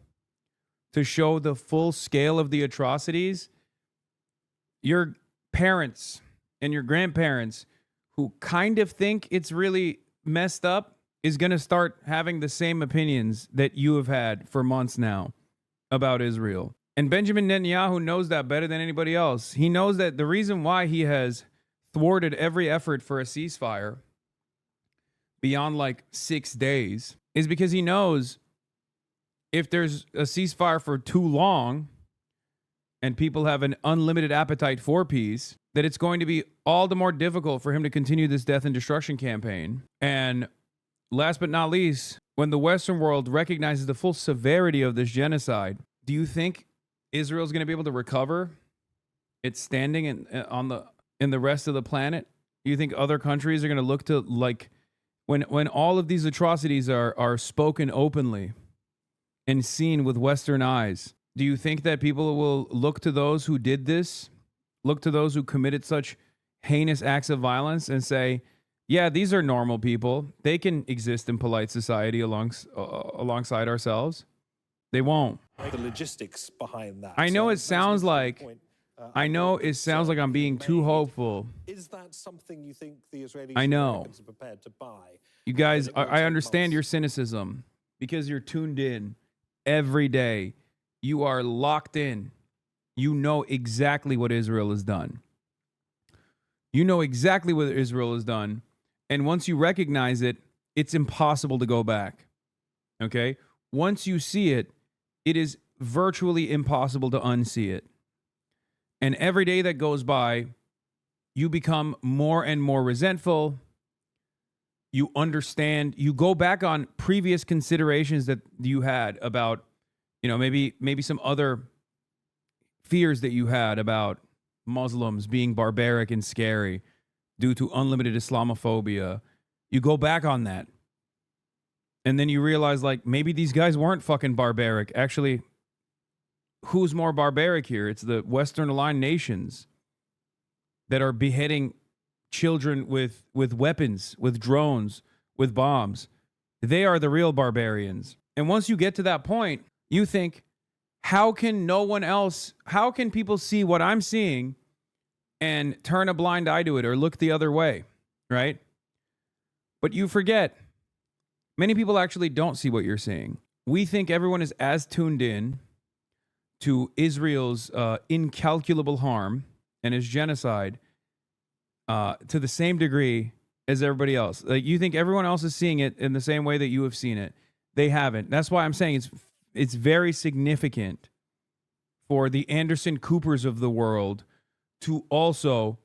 to show the full scale of the atrocities, your parents and your grandparents who kind of think it's really messed up is going to start having the same opinions that you have had for months now about Israel. And Benjamin Netanyahu knows that better than anybody else. He knows that the reason why he has thwarted every effort for a ceasefire beyond like 6 days is because he knows if there's a ceasefire for too long and people have an unlimited appetite for peace, that it's going to be all the more difficult for him to continue this death and destruction campaign. And last but not least, when the Western world recognizes the full severity of this genocide, do you think Israel's going to be able to recover its standing in the rest of the planet? Do you think other countries are going to look to, like, when all of these atrocities are spoken openly and seen with Western eyes, do you think that people will look to those who did this, look to those who committed such heinous acts of violence and say, yeah, these are normal people. They can exist in polite society alongside ourselves? They won't. The logistics behind that. I know it sounds like I'm being too hopeful. Is that something you think the Israelis are prepared to buy? You guys, I understand your cynicism because you're tuned in every day. You are locked in. You know exactly what Israel has done. You know exactly what Israel has done. And once you recognize it, it's impossible to go back. Okay? Once you see it, it is virtually impossible to unsee it. And every day that goes by, you become more and more resentful. You understand, you go back on previous considerations that you had about, you know, maybe some other fears that you had about Muslims being barbaric and scary due to unlimited Islamophobia. You go back on that. And then you realize, like, maybe these guys weren't fucking barbaric. Actually, who's more barbaric here? It's the Western aligned nations that are beheading children with weapons, with drones, with bombs. They are the real barbarians. And once you get to that point, you think, how can people see what I'm seeing and turn a blind eye to it or look the other way, right? But you forget, many people actually don't see what you're seeing. We think everyone is as tuned in to Israel's incalculable harm and its genocide to the same degree as everybody else. Like, you think everyone else is seeing it in the same way that you have seen it. They haven't. That's why I'm saying it's very significant for the Anderson Coopers of the world to also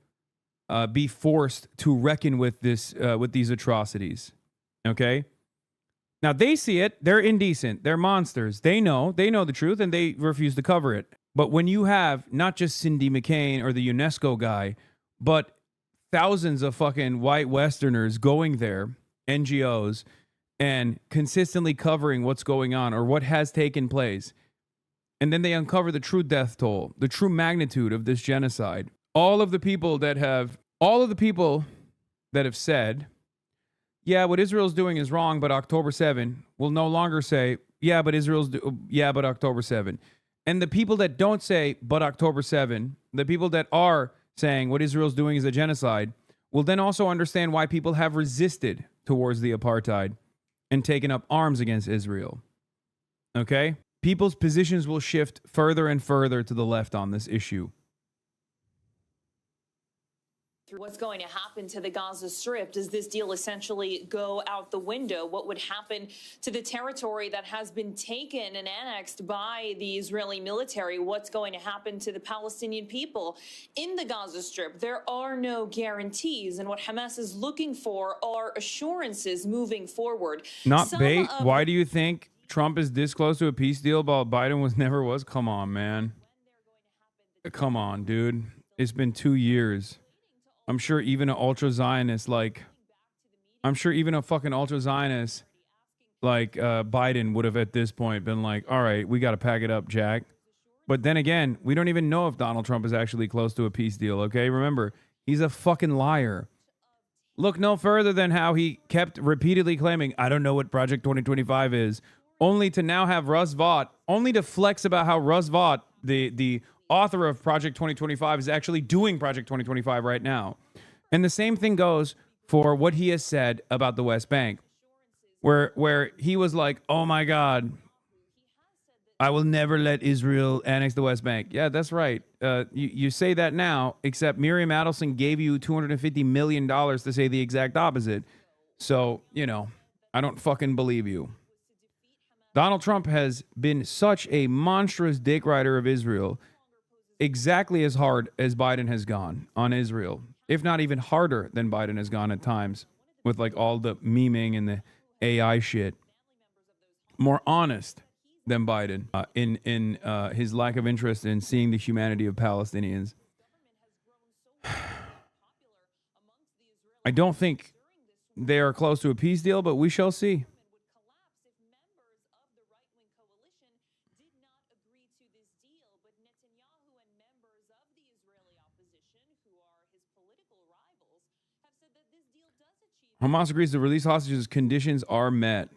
be forced to reckon with these atrocities. Okay. Now they see it. They're indecent. They're monsters. They know the truth, and they refuse to cover it. But when you have not just Cindy McCain or the UNESCO guy, but thousands of fucking white Westerners going there, NGOs, and consistently covering what's going on or what has taken place, and then they uncover the true death toll, the true magnitude of this genocide. All of the people that have said, yeah, what Israel's doing is wrong, but October 7 will no longer say, yeah, but October 7. And the people that don't say, but October 7, the people that are saying what Israel's doing is a genocide, will then also understand why people have resisted towards the apartheid and taken up arms against Israel. Okay? People's positions will shift further and further to the left on this issue. What's going to happen to the Gaza Strip? Does this deal essentially go out the window? What would happen to the territory that has been taken and annexed by the Israeli military? What's going to happen to the Palestinian people in the Gaza Strip? There are no guarantees, and what Hamas is looking for are assurances moving forward. Not bait. Why do you think Trump is this close to a peace deal while Biden never was? Come on, man. Come on, dude. It's been 2 years. I'm sure even an ultra-Zionist like Biden would have at this point been like, all right, we got to pack it up, Jack. But then again, we don't even know if Donald Trump is actually close to a peace deal, okay? Remember, he's a fucking liar. Look no further than how he kept repeatedly claiming, I don't know what Project 2025 is, only to now have Russ Vought, only to flex about how Russ Vought, the author of Project 2025, is actually doing Project 2025 right now. And the same thing goes for what he has said about the West Bank, where he was like, oh my God, I will never let Israel annex the West Bank. Yeah, that's right. You say that now, except Miriam Adelson gave you $250 million to say the exact opposite. So, I don't fucking believe you. Donald Trump has been such a monstrous dick rider of Israel, exactly as hard as Biden has gone on Israel, if not even harder than Biden has gone at times with like all the memeing and the AI shit. More honest than Biden in his lack of interest in seeing the humanity of Palestinians. I don't think they are close to a peace deal, but we shall see. Hamas agrees to release hostages. Conditions are met.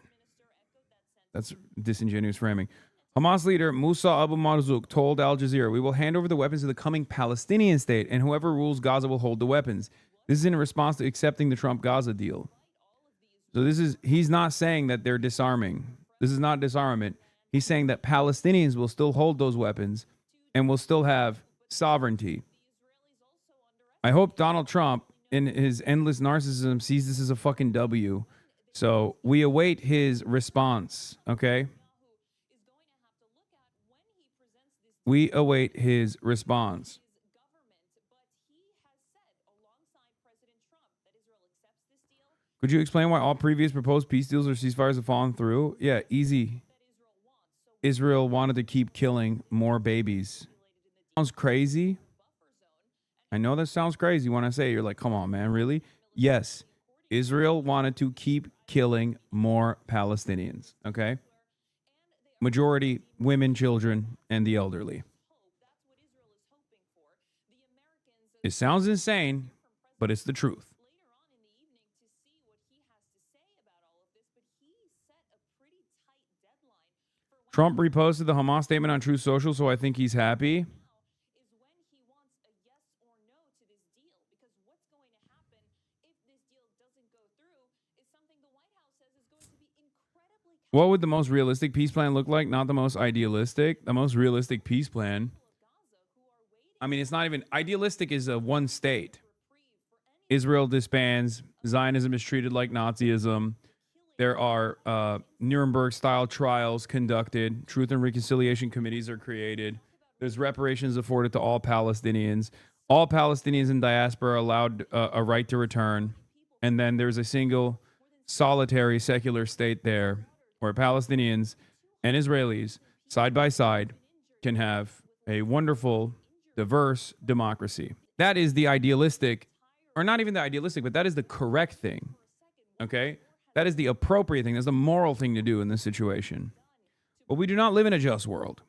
That's disingenuous framing. Hamas leader Musa Abu Marzouk told Al Jazeera, we will hand over the weapons to the coming Palestinian state, and whoever rules Gaza will hold the weapons. This is in response to accepting the Trump-Gaza deal. So he's not saying that they're disarming. This is not disarmament. He's saying that Palestinians will still hold those weapons and will still have sovereignty. I hope Donald Trump, in his endless narcissism, sees this as a fucking W. So we await his response, okay? We await his response. Could you explain why all previous proposed peace deals or ceasefires have fallen through? Yeah, easy. Israel wanted to keep killing more babies. Sounds crazy. I know that sounds crazy when I say it. You're like, come on, man, really? Yes, Israel wanted to keep killing more Palestinians, okay? Majority women, children, and the elderly. It sounds insane, but it's the truth. Trump reposted the Hamas statement on Truth Social, so I think he's happy. What would the most realistic peace plan look like? Not the most idealistic. The most realistic peace plan. I mean, it's not even idealistic. Is a one state. Israel disbands. Zionism is treated like Nazism. There are Nuremberg-style trials conducted. Truth and reconciliation committees are created. There's reparations afforded to all Palestinians. All Palestinians in diaspora are allowed a right to return. And then there's a single solitary secular state there where Palestinians and Israelis side by side can have a wonderful, diverse democracy. That is the idealistic, or not even the idealistic, but that is the correct thing. Okay? That is the appropriate thing. That's the moral thing to do in this situation. But we do not live in a just world.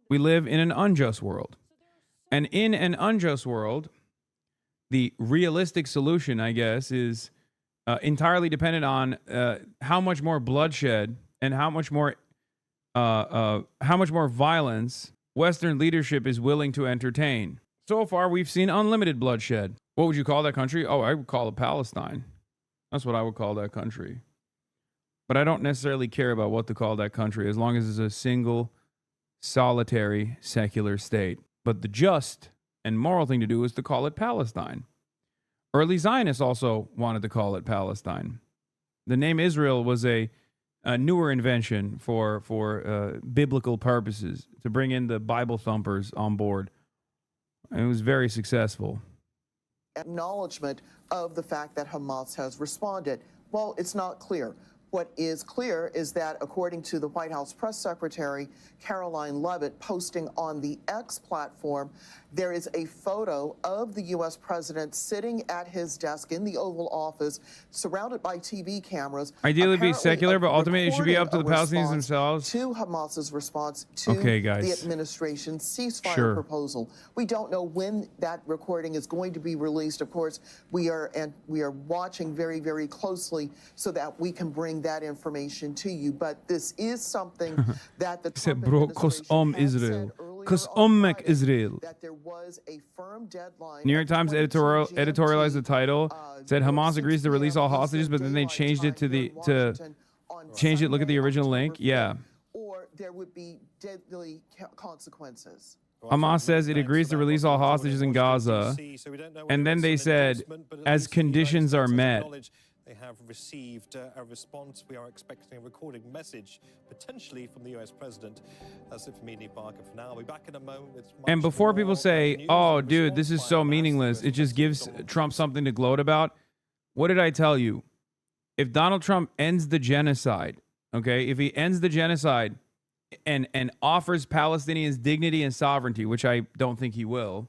We live in an unjust world. And in an unjust world, the realistic solution, I guess, is entirely dependent on how much more bloodshed and how much more violence Western leadership is willing to entertain. So far, we've seen unlimited bloodshed. What would you call that country? Oh, I would call it Palestine. That's what I would call that country. But I don't necessarily care about what to call that country as long as it's a single, solitary, secular state. But the just and moral thing to do is to call it Palestine. Early Zionists also wanted to call it Palestine. The name Israel was a newer invention for biblical purposes, to bring in the Bible thumpers on board. And it was very successful. Acknowledgement of the fact that Hamas has responded. Well, it's not clear. What is clear is that, according to the White House press secretary, Caroline Leavitt, posting on the X platform, there is a photo of the U.S. president sitting at his desk in the Oval Office, surrounded by TV cameras. Ideally be secular, but ultimately it should be up to the Palestinians themselves. To Hamas's response to the administration's ceasefire proposal. We don't know when that recording is going to be released. Of course, we are watching very, very closely so that we can bring that information to you. But this is something that the Trump administration has said Israel. That there was a firm deadline. New York Times editorialized the title, said Hamas agrees to release all hostages, but then they changed it to change it. Look at the original link. Yeah. Or there would be deadly consequences. Hamas says it agrees to release all hostages in Gaza, and then they said, as conditions are met. They have received a response. We are expecting a recorded message, potentially from the U.S. president. That's it for me, Nick Barker. For now, I'll be back in a moment with and before people say, oh, dude, this is so meaningless, it just gives Trump something to gloat about. What did I tell you? If Donald Trump ends the genocide, okay, if he ends the genocide and offers Palestinians dignity and sovereignty, which I don't think he will,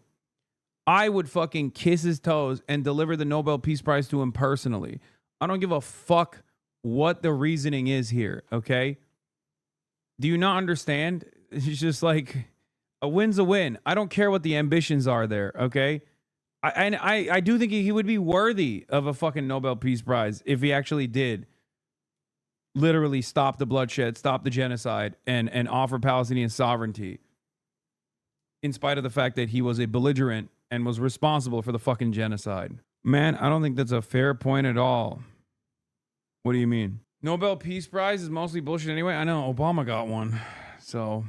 I would fucking kiss his toes and deliver the Nobel Peace Prize to him personally. I don't give a fuck what the reasoning is here, okay? Do you not understand? It's just like a win's a win. I don't care what the ambitions are there, okay? I do think he would be worthy of a fucking Nobel Peace Prize if he actually did literally stop the bloodshed, stop the genocide, and offer Palestinian sovereignty, in spite of the fact that he was a belligerent and was responsible for the fucking genocide. Man, I don't think that's a fair point at all. What do you mean? Nobel Peace Prize is mostly bullshit anyway. I know Obama got one, so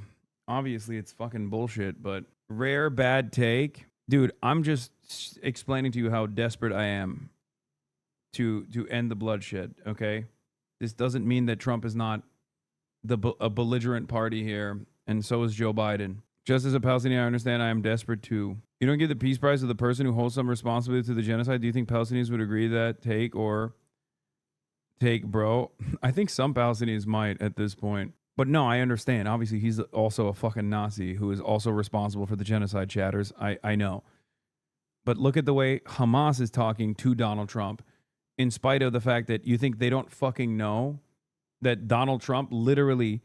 obviously it's fucking bullshit, but rare bad take. Dude, I'm just explaining to you how desperate I am to end the bloodshed, okay? This doesn't mean that Trump is not a belligerent party here, and so is Joe Biden. Just as a Palestinian, I understand I am desperate too. You don't give the Peace Prize to the person who holds some responsibility to the genocide. Do you think Palestinians would agree to that take, bro? I think some Palestinians might at this point. But no, I understand. Obviously, he's also a fucking Nazi who is also responsible for the genocide chatters. I know. But look at the way Hamas is talking to Donald Trump, in spite of the fact that you think they don't fucking know that Donald Trump literally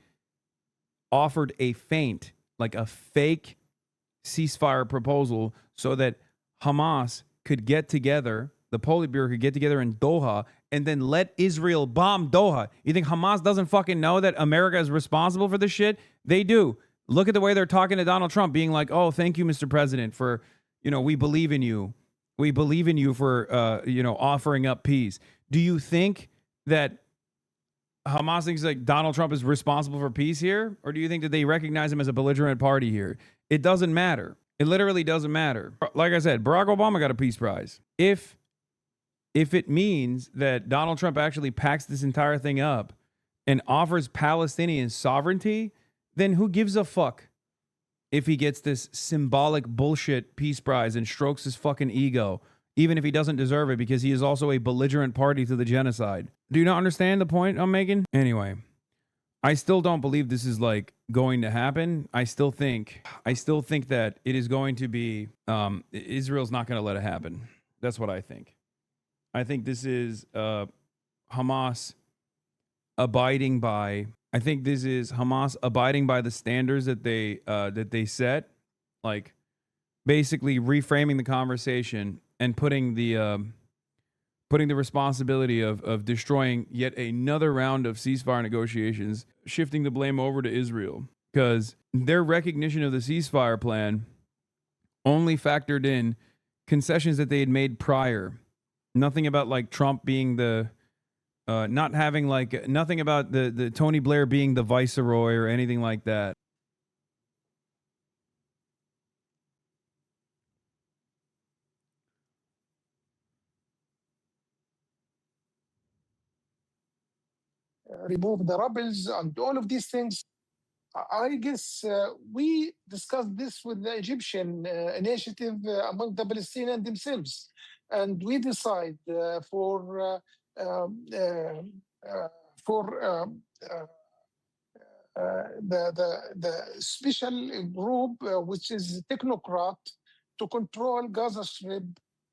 offered a feint, like a fake ceasefire proposal, so that Hamas could get together, the Politburo could get together in Doha, and then let Israel bomb Doha. You think Hamas doesn't fucking know that America is responsible for this shit? They do. Look at the way they're talking to Donald Trump, being like, oh, thank you, Mr. President, for, we believe in you. We believe in you for, offering up peace. Do you think that Hamas thinks like Donald Trump is responsible for peace here? Or do you think that they recognize him as a belligerent party here? It doesn't matter. It literally doesn't matter. Like I said, Barack Obama got a peace prize. If it means that Donald Trump actually packs this entire thing up and offers Palestinian sovereignty, then who gives a fuck if he gets this symbolic bullshit peace prize and strokes his fucking ego, even if he doesn't deserve it, because he is also a belligerent party to the genocide. Do you not understand the point I'm making? Anyway, I still don't believe this is like going to happen. I still think that it is going to be, Israel's not going to let it happen. That's what I think. I think this is Hamas abiding by. I think this is Hamas abiding by the standards that they set, like basically reframing the conversation and putting the responsibility of destroying yet another round of ceasefire negotiations, shifting the blame over to Israel, because their recognition of the ceasefire plan only factored in concessions that they had made prior. Nothing about like Trump being the not having like nothing about the Tony Blair being the viceroy or anything like that. Remove the rebels and all of these things. I guess we discussed this with the Egyptian initiative among the Palestinians themselves, and we decide for the special group, which is technocrat, to control Gaza Strip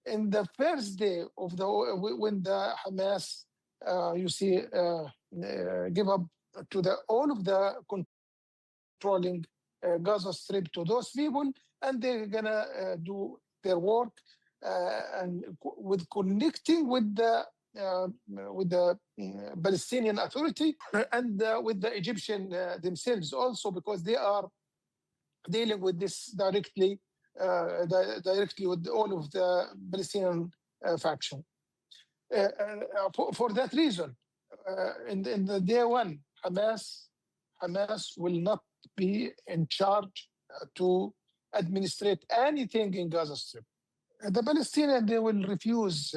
in the first day of the when the Hamas, give up to the all of the controlling Gaza Strip to those people, and they're gonna do their work and with connecting with the Palestinian Authority and with the Egyptian themselves also, because they are dealing with this directly with all of the Palestinian faction. For that reason, in the day one, Hamas will not be in charge to administrate anything in Gaza Strip. The Palestinians, they will refuse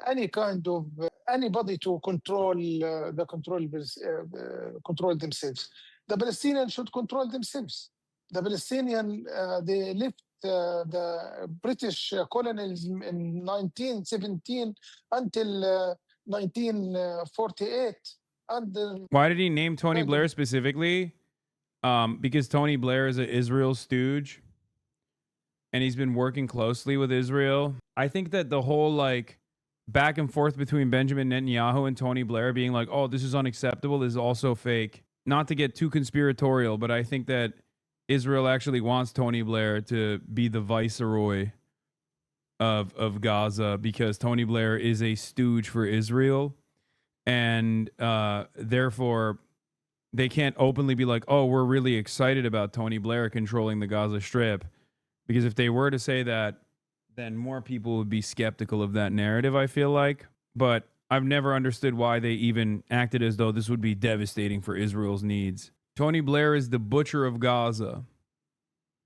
any kind of anybody to control control themselves. The Palestinians should control themselves. The Palestinians, they left the British colonialism in 1917 until 1948. And why did he name Tony Blair specifically? Because Tony Blair is an Israel stooge, and he's been working closely with Israel. I think that the whole like back and forth between Benjamin Netanyahu and Tony Blair being like, oh, this is unacceptable, is also fake. Not to get too conspiratorial, but I think that Israel actually wants Tony Blair to be the viceroy of Gaza, because Tony Blair is a stooge for Israel, and therefore they can't openly be like, oh, we're really excited about Tony Blair controlling the Gaza Strip, because if they were to say that, then more people would be skeptical of that narrative, I feel like. But I've never understood why they even acted as though this would be devastating for Israel's needs. Tony Blair is the butcher of Gaza.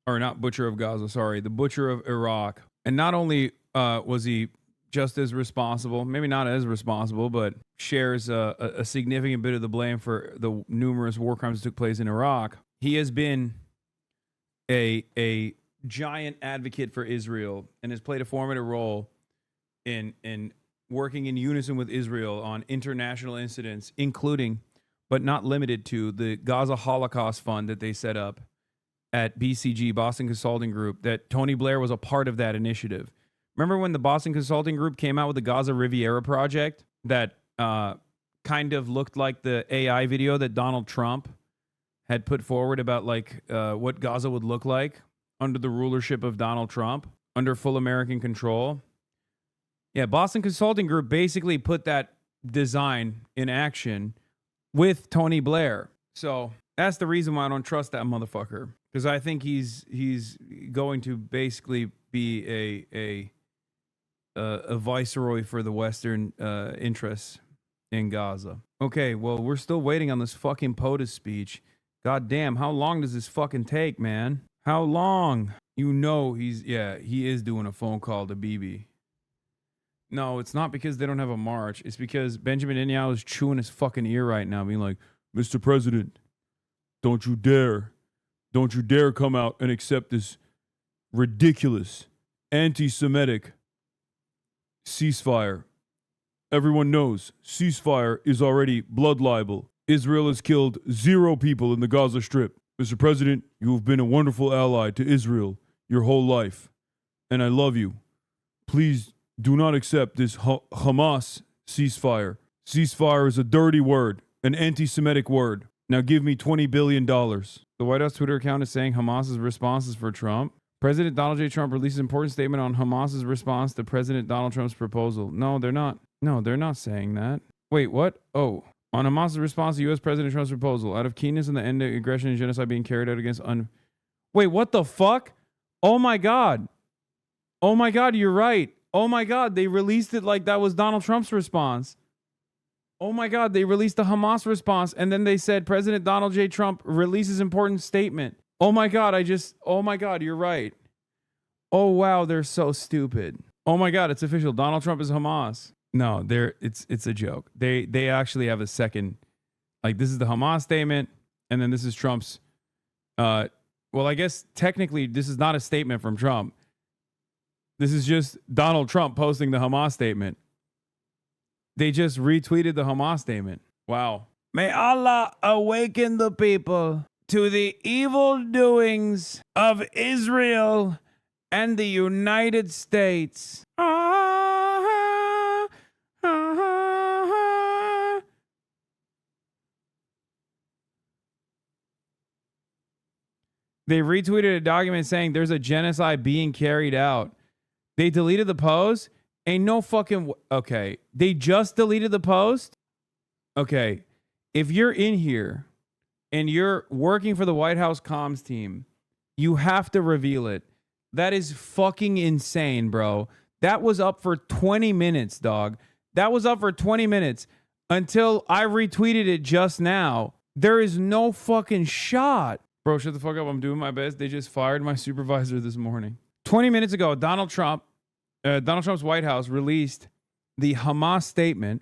Or not butcher of Gaza, sorry. The butcher of Iraq. And not only was he just as responsible, maybe not as responsible, but shares a significant bit of the blame for the numerous war crimes that took place in Iraq. He has been a giant advocate for Israel and has played a formative role in working in unison with Israel on international incidents, including, but not limited to, the Gaza Holocaust Fund that they set up at BCG, Boston Consulting Group, that Tony Blair was a part of that initiative. Remember when the Boston Consulting Group came out with the Gaza Riviera project that kind of looked like the AI video that Donald Trump had put forward about like what Gaza would look like under the rulership of Donald Trump, under full American control? Yeah, Boston Consulting Group basically put that design in action with Tony Blair. So that's the reason why I don't trust that motherfucker, because I think he's going to basically be a viceroy for the Western interests in Gaza. Okay, well, we're still waiting on this fucking POTUS speech. God damn, how long does this fucking take, man? How long? You know he is doing a phone call to Bibi. No, it's not because they don't have a march. It's because Benjamin Netanyahu is chewing his fucking ear right now, being like, Mr. President, don't you dare Don't you dare come out and accept this ridiculous, anti-Semitic ceasefire. Everyone knows ceasefire is already blood libel. Israel has killed 0 people in the Gaza Strip. Mr. President, you have been a wonderful ally to Israel your whole life, and I love you. Please do not accept this Hamas ceasefire. Ceasefire is a dirty word, an anti-Semitic word. Now give me $20 billion. The White House Twitter account is saying Hamas's response is for Trump. President Donald J. Trump releases an important statement on Hamas's response to President Donald Trump's proposal. No, they're not. No, they're not saying that. Wait, what? Oh. On Hamas's response to U.S. President Trump's proposal, out of keenness in the end of aggression and genocide being carried out against Wait, what the fuck? Oh my God. Oh my God, you're right. Oh my God, they released it like that was Donald Trump's response. Oh my God, they released the Hamas response and then they said President Donald J. Trump releases important statement. Oh my God, oh my God, you're right. Oh wow, they're so stupid. Oh my God, it's official. Donald Trump is Hamas. No, it's a joke. They actually have a second, like this is the Hamas statement, and then this is Trump's. Well, I guess technically this is not a statement from Trump. This is just Donald Trump posting the Hamas statement. They just retweeted the Hamas statement. Wow. May Allah awaken the people to the evil doings of Israel and the United States. They retweeted a document saying there's a genocide being carried out. They deleted the post? Ain't no fucking... Okay. They just deleted the post? Okay. If you're in here and you're working for the White House comms team, you have to reveal it. That is fucking insane, bro. That was up for 20 minutes, dog. That was up for 20 minutes until I retweeted it just now. There is no fucking shot. Bro, shut the fuck up. I'm doing my best. They just fired my supervisor this morning. 20 minutes ago, Donald Trump's White House released the Hamas statement,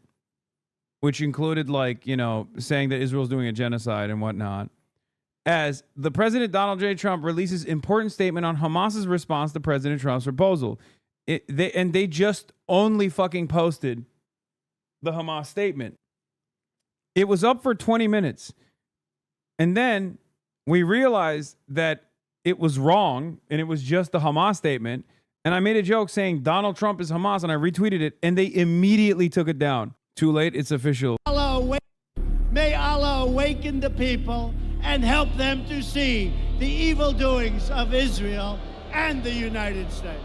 which included, like, you know, saying that Israel's doing a genocide and whatnot, as the President Donald J. Trump releases important statement on Hamas's response to President Trump's proposal. They just only fucking posted the Hamas statement. It was up for 20 minutes. And then we realized that it was wrong and it was just the Hamas statement. And I made a joke saying Donald Trump is Hamas and I retweeted it and they immediately took it down. Too late, it's official. May Allah awaken the people and help them to see the evil doings of Israel and the United States.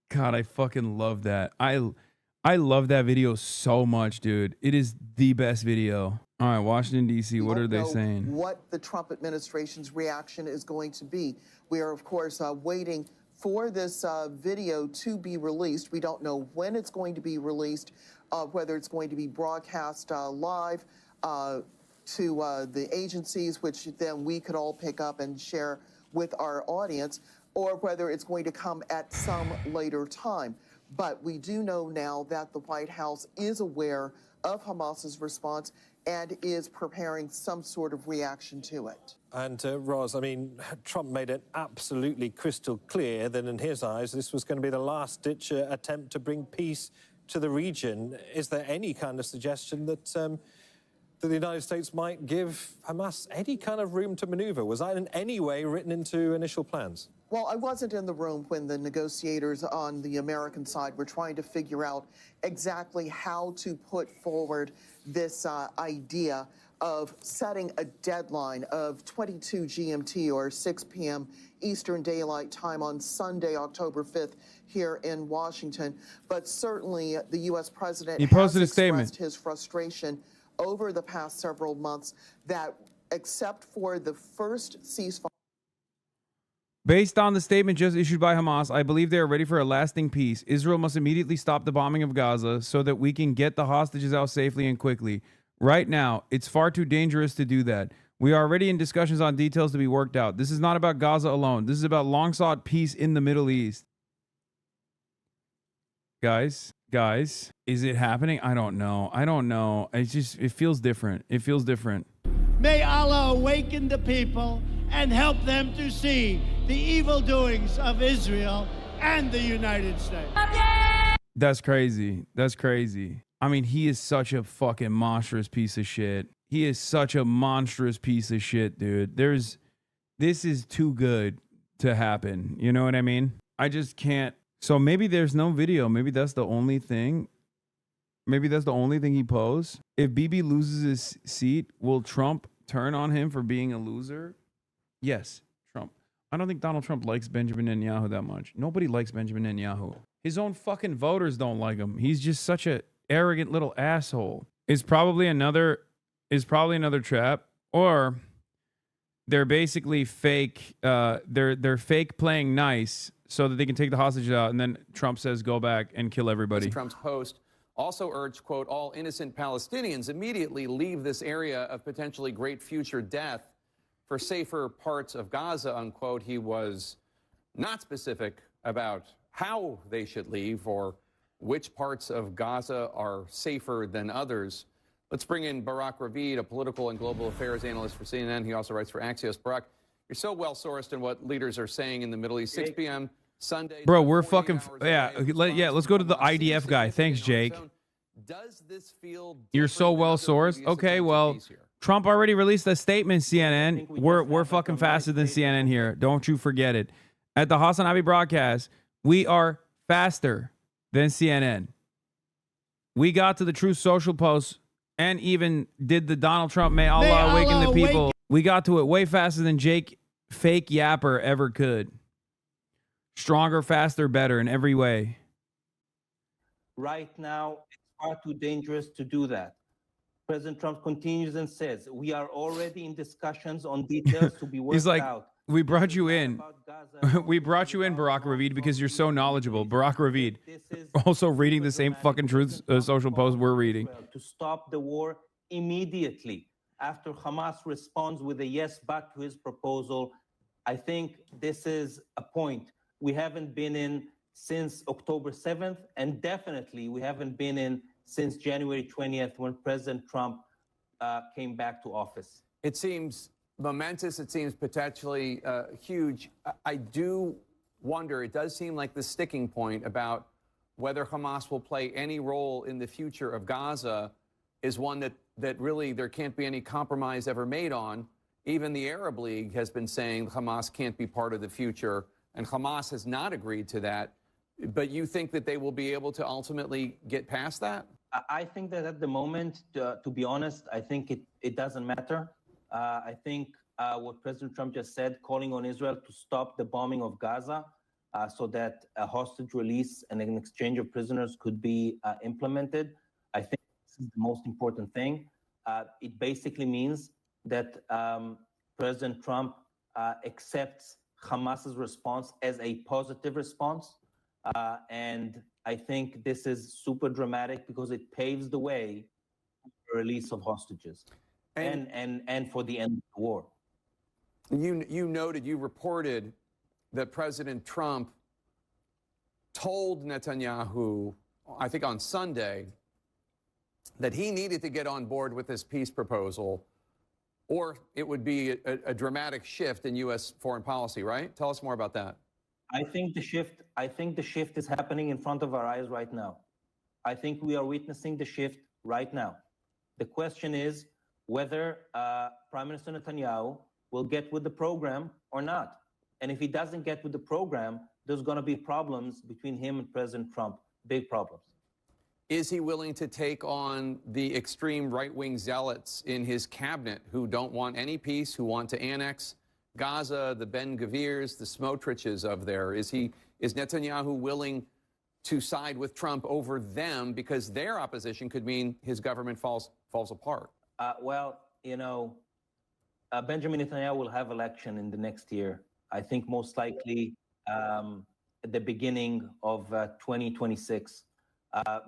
God, I fucking love that. I love that video so much, dude. It is the best video. All right, Washington, D.C., what are they saying? What the Trump administration's reaction is going to be. We are, of course, waiting for this video to be released. We don't know when it's going to be released, whether it's going to be broadcast live to the agencies, which then we could all pick up and share with our audience, or whether it's going to come at some later time. But we do know now that the White House is aware of Hamas's response and is preparing some sort of reaction to it. And Roz, I mean, Trump made it absolutely crystal clear that in his eyes this was going to be the last-ditch attempt to bring peace to the region. Is there any kind of suggestion that that the United States might give Hamas any kind of room to maneuver? Was that in any way written into initial plans? Well, I wasn't in the room when the negotiators on the American side were trying to figure out exactly how to put forward this idea of setting a deadline of 22 GMT or 6 p.m. Eastern Daylight Time on Sunday, October 5th, here in Washington. But certainly the U.S. president has expressed his frustration over the past several months that except for the first ceasefire. Based on the statement just issued by Hamas, I believe they are ready for a lasting peace. Israel must immediately stop the bombing of Gaza so that we can get the hostages out safely and quickly. Right now, it's far too dangerous to do that. We are already in discussions on details to be worked out. This is not about Gaza alone. This is about long-sought peace in the Middle East. Guys, is it happening? I don't know. It feels different. It feels different. May Allah awaken the people and help them to see the evil doings of Israel and the United States. That's crazy. That's crazy. I mean, he is such a fucking monstrous piece of shit. He is such a monstrous piece of shit, dude. This is too good to happen. You know what I mean? I just can't. So maybe there's no video. Maybe that's the only thing. Maybe that's the only thing he posts. If Bibi loses his seat, will Trump turn on him for being a loser? Yes, Trump. I don't think Donald Trump likes Benjamin Netanyahu that much. Nobody likes Benjamin Netanyahu. His own fucking voters don't like him. He's just such a arrogant little asshole. It's probably another trap, or they're basically fake. They're fake playing nice so that they can take the hostages out, and then Trump says go back and kill everybody. Trump's post also urged, quote, all innocent Palestinians immediately leave this area of potentially great future death for safer parts of Gaza, unquote. He was not specific about how they should leave or which parts of Gaza are safer than others. Let's bring in Barak Ravid, a political and global affairs analyst for CNN. He also writes for Axios. Barak, you're so well sourced in what leaders are saying in the Middle East. 6 p.m. Sunday. Bro, we're fucking let's go to the IDF guy. Thanks, Jake. Does this feel You're so well sourced. Okay, well, Trump already released a statement. CNN, we're fucking faster than CNN here. Don't you forget it. At the Hasan Abi broadcast, we are faster than CNN. We got to the Truth Social post and even did the Donald Trump May Allah awaken the people. We got to it way faster than Jake fake yapper ever could. Stronger, faster, better in every way. Right now, it's far too dangerous to do that. President Trump continues and says, we are already in discussions on details to be worked He's like, out. we brought you in. We brought you in, Barak Ravid, because you're so knowledgeable. Barak Ravid, also reading the same fucking Truth Social post we're reading. To stop the war immediately after Hamas responds with a yes but to his proposal. I think this is a point we haven't been in since October 7th, and definitely we haven't been in since January 20th when President Trump came back to office. It seems momentous. It seems potentially huge. I do wonder, it does seem like the sticking point about whether Hamas will play any role in the future of Gaza is one that really there can't be any compromise ever made on. Even the Arab League has been saying Hamas can't be part of the future, and Hamas has not agreed to that. But you think that they will be able to ultimately get past that? I think that at the moment, to be honest, I think it doesn't matter. I think what President Trump just said, calling on Israel to stop the bombing of Gaza so that a hostage release and an exchange of prisoners could be implemented, I think this is the most important thing. It basically means that President Trump accepts Hamas's response as a positive response. And I think this is super dramatic because it paves the way for the release of hostages and for the end of the war. You reported that President Trump told Netanyahu, I think on Sunday, that he needed to get on board with this peace proposal, or it would be a dramatic shift in U.S. foreign policy, right? Tell us more about that. I think the shift is happening in front of our eyes right now. I think we are witnessing the shift right now. The question is whether Prime Minister Netanyahu will get with the program or not. And if he doesn't get with the program, there's going to be problems between him and President Trump, big problems. Is he willing to take on the extreme right-wing zealots in his cabinet who don't want any peace, who want to annex Gaza, the Ben-Gvirs, the Smotriches of there? Is Netanyahu willing to side with Trump over them because their opposition could mean his government falls apart? Benjamin Netanyahu will have election in the next year. I think most likely at the beginning of 2026.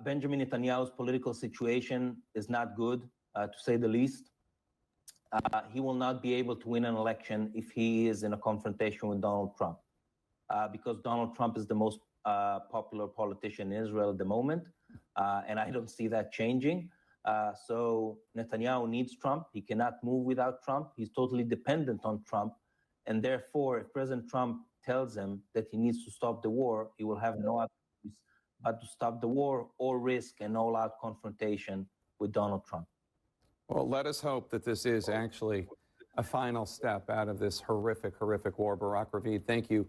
Benjamin Netanyahu's political situation is not good, to say the least. He will not be able to win an election if he is in a confrontation with Donald Trump, because Donald Trump is the most popular politician in Israel at the moment, and I don't see that changing. So Netanyahu needs Trump. He cannot move without Trump. He's totally dependent on Trump. And therefore, if President Trump tells him that he needs to stop the war, he will have no other choice but to stop the war or risk an all-out confrontation with Donald Trump. Well, let us hope that this is actually a final step out of this horrific, horrific war. Barak Ravid, thank you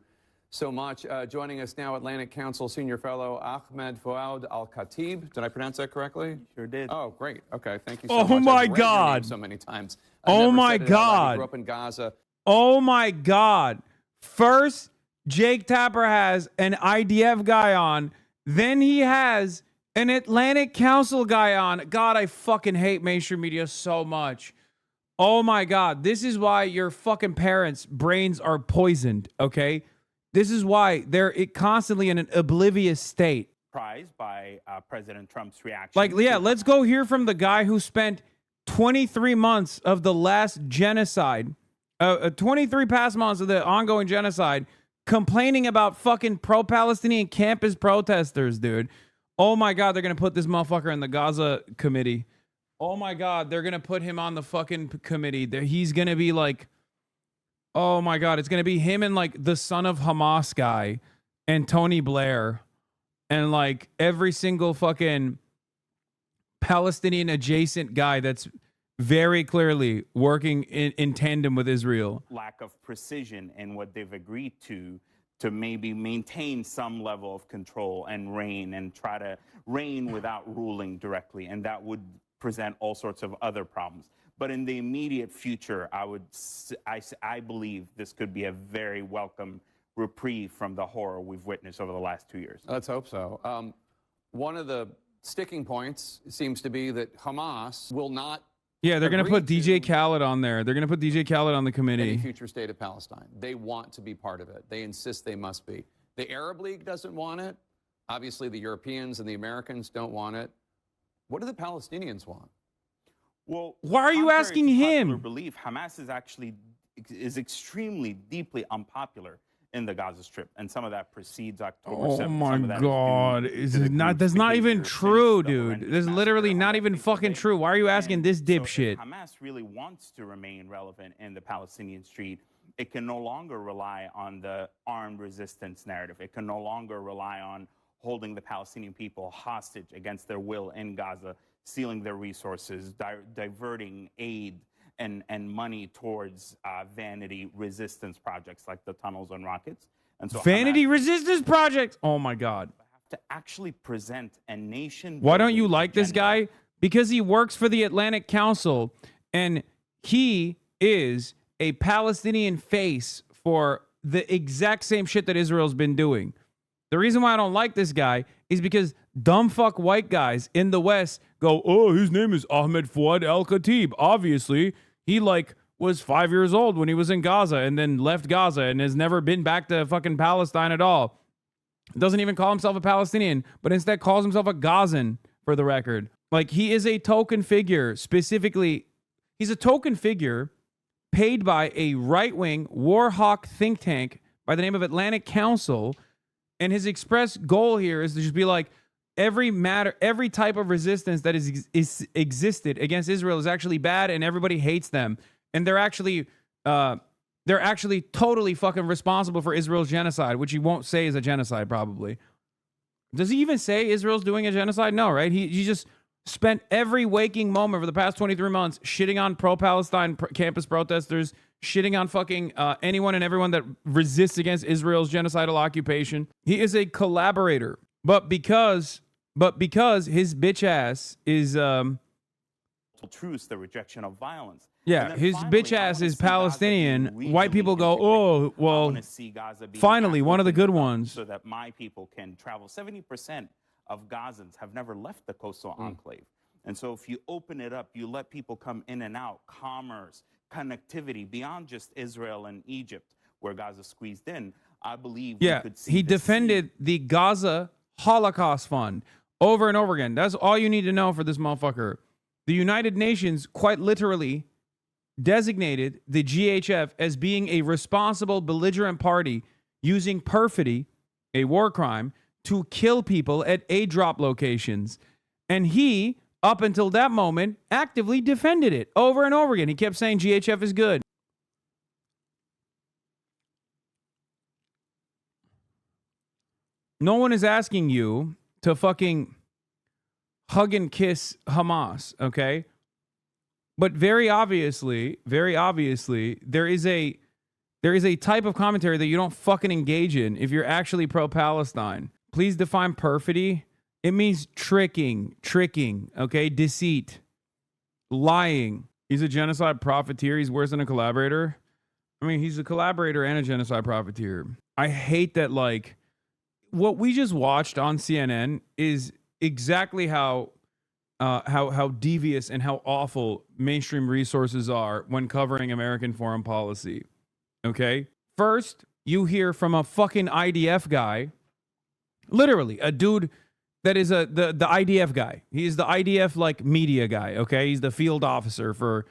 so much. Joining us now, Atlantic Council Senior Fellow Ahmed Fouad Al-Khatib. Did I pronounce that correctly? Sure did. Oh, great. Okay, thank you so much. Oh my I've read your name God. so many times. Oh my He God. grew up in Gaza. Oh my God. First, Jake Tapper has an IDF guy on. Then he has an Atlantic Council guy on. God, I fucking hate mainstream media so much. Oh my God. This is why your fucking parents' brains are poisoned, okay? This is why they're constantly in an oblivious state. Surprised by President Trump's reaction. Like, yeah, let's go hear from the guy who spent 23 months of the last genocide, 23 past months of the ongoing genocide, complaining about fucking pro-Palestinian campus protesters, dude. Oh my God, they're going to put this motherfucker in the Gaza committee. Oh my God, they're going to put him on the fucking committee. He's going to be like, oh my God, it's going to be him and like the son of Hamas guy and Tony Blair and like every single fucking Palestinian adjacent guy that's very clearly working in tandem with Israel. Lack of precision in what they've agreed to maybe maintain some level of control and reign and try to reign without ruling directly. And that would present all sorts of other problems. But in the immediate future, I believe this could be a very welcome reprieve from the horror we've witnessed over the last 2 years. Let's hope so. One of the sticking points seems to be that Hamas will not. Yeah, they're going to put DJ Khaled on there. They're going to put DJ Khaled on the committee. Any future state of Palestine. They want to be part of it. They insist they must be. The Arab League doesn't want it. Obviously, the Europeans and the Americans don't want it. What do the Palestinians want? Well, why are you asking him? Belief Hamas is extremely deeply unpopular in the Gaza Strip, and some of that precedes October 7th. Oh my God, that's not even true, dude. This is literally not even fucking true. Why are you asking this dipshit? So if Hamas really wants to remain relevant in the Palestinian street, it can no longer rely on the armed resistance narrative. It can no longer rely on holding the Palestinian people hostage against their will in Gaza, stealing their resources, diverting aid and money towards vanity resistance projects like the tunnels and rockets. And so vanity resistance projects. Oh my God. To actually present a nation. Why don't you like this guy? Because he works for the Atlantic Council and he is a Palestinian face for the exact same shit that Israel's been doing. The reason why I don't like this guy is because dumb fuck white guys in the West go, oh, his name is Ahmed Fouad Al-Khatib. Obviously, he like was 5 years old when he was in Gaza and then left Gaza and has never been back to fucking Palestine at all. Doesn't even call himself a Palestinian, but instead calls himself a Gazan, for the record. Like, he is a token figure. Specifically, he's a token figure paid by a right-wing war hawk think tank by the name of Atlantic Council. And his express goal here is to just be like, every type of resistance that is existed against Israel is actually bad, and everybody hates them. And they're actually totally fucking responsible for Israel's genocide, which he won't say is a genocide, probably. Does he even say Israel's doing a genocide? No, right? He just spent every waking moment for the past 23 months shitting on pro-Palestine campus protesters, shitting on fucking anyone and everyone that resists against Israel's genocidal occupation. He is a collaborator. But because his bitch ass is truce, the rejection of violence. Yeah, his bitch ass is Palestinian. White people go, oh, well, finally, one of the good ones. So that my people can travel. 70% of Gazans have never left the coastal enclave. And so if you open it up, you let people come in and out, commerce, connectivity, beyond just Israel and Egypt, where Gaza squeezed in, I believe we could see he defended the Gaza Holocaust Fund over and over again. That's all you need to know for this motherfucker. The United Nations quite literally designated the GHF as being a responsible belligerent party using perfidy, a war crime, to kill people at aid drop locations. And he, up until that moment, actively defended it over and over again. He kept saying GHF is good. No one is asking you to fucking hug and kiss Hamas, okay? But very obviously, there is a type of commentary that you don't fucking engage in if you're actually pro-Palestine. Please define perfidy. It means tricking, okay? Deceit, lying. He's a genocide profiteer. He's worse than a collaborator. I mean, he's a collaborator and a genocide profiteer. I hate that, like, what we just watched on CNN is exactly how devious and how awful mainstream resources are when covering American foreign policy. Okay? First, you hear from a fucking IDF guy, literally a dude that is the IDF guy. He's the IDF like media guy, okay? He's the field officer for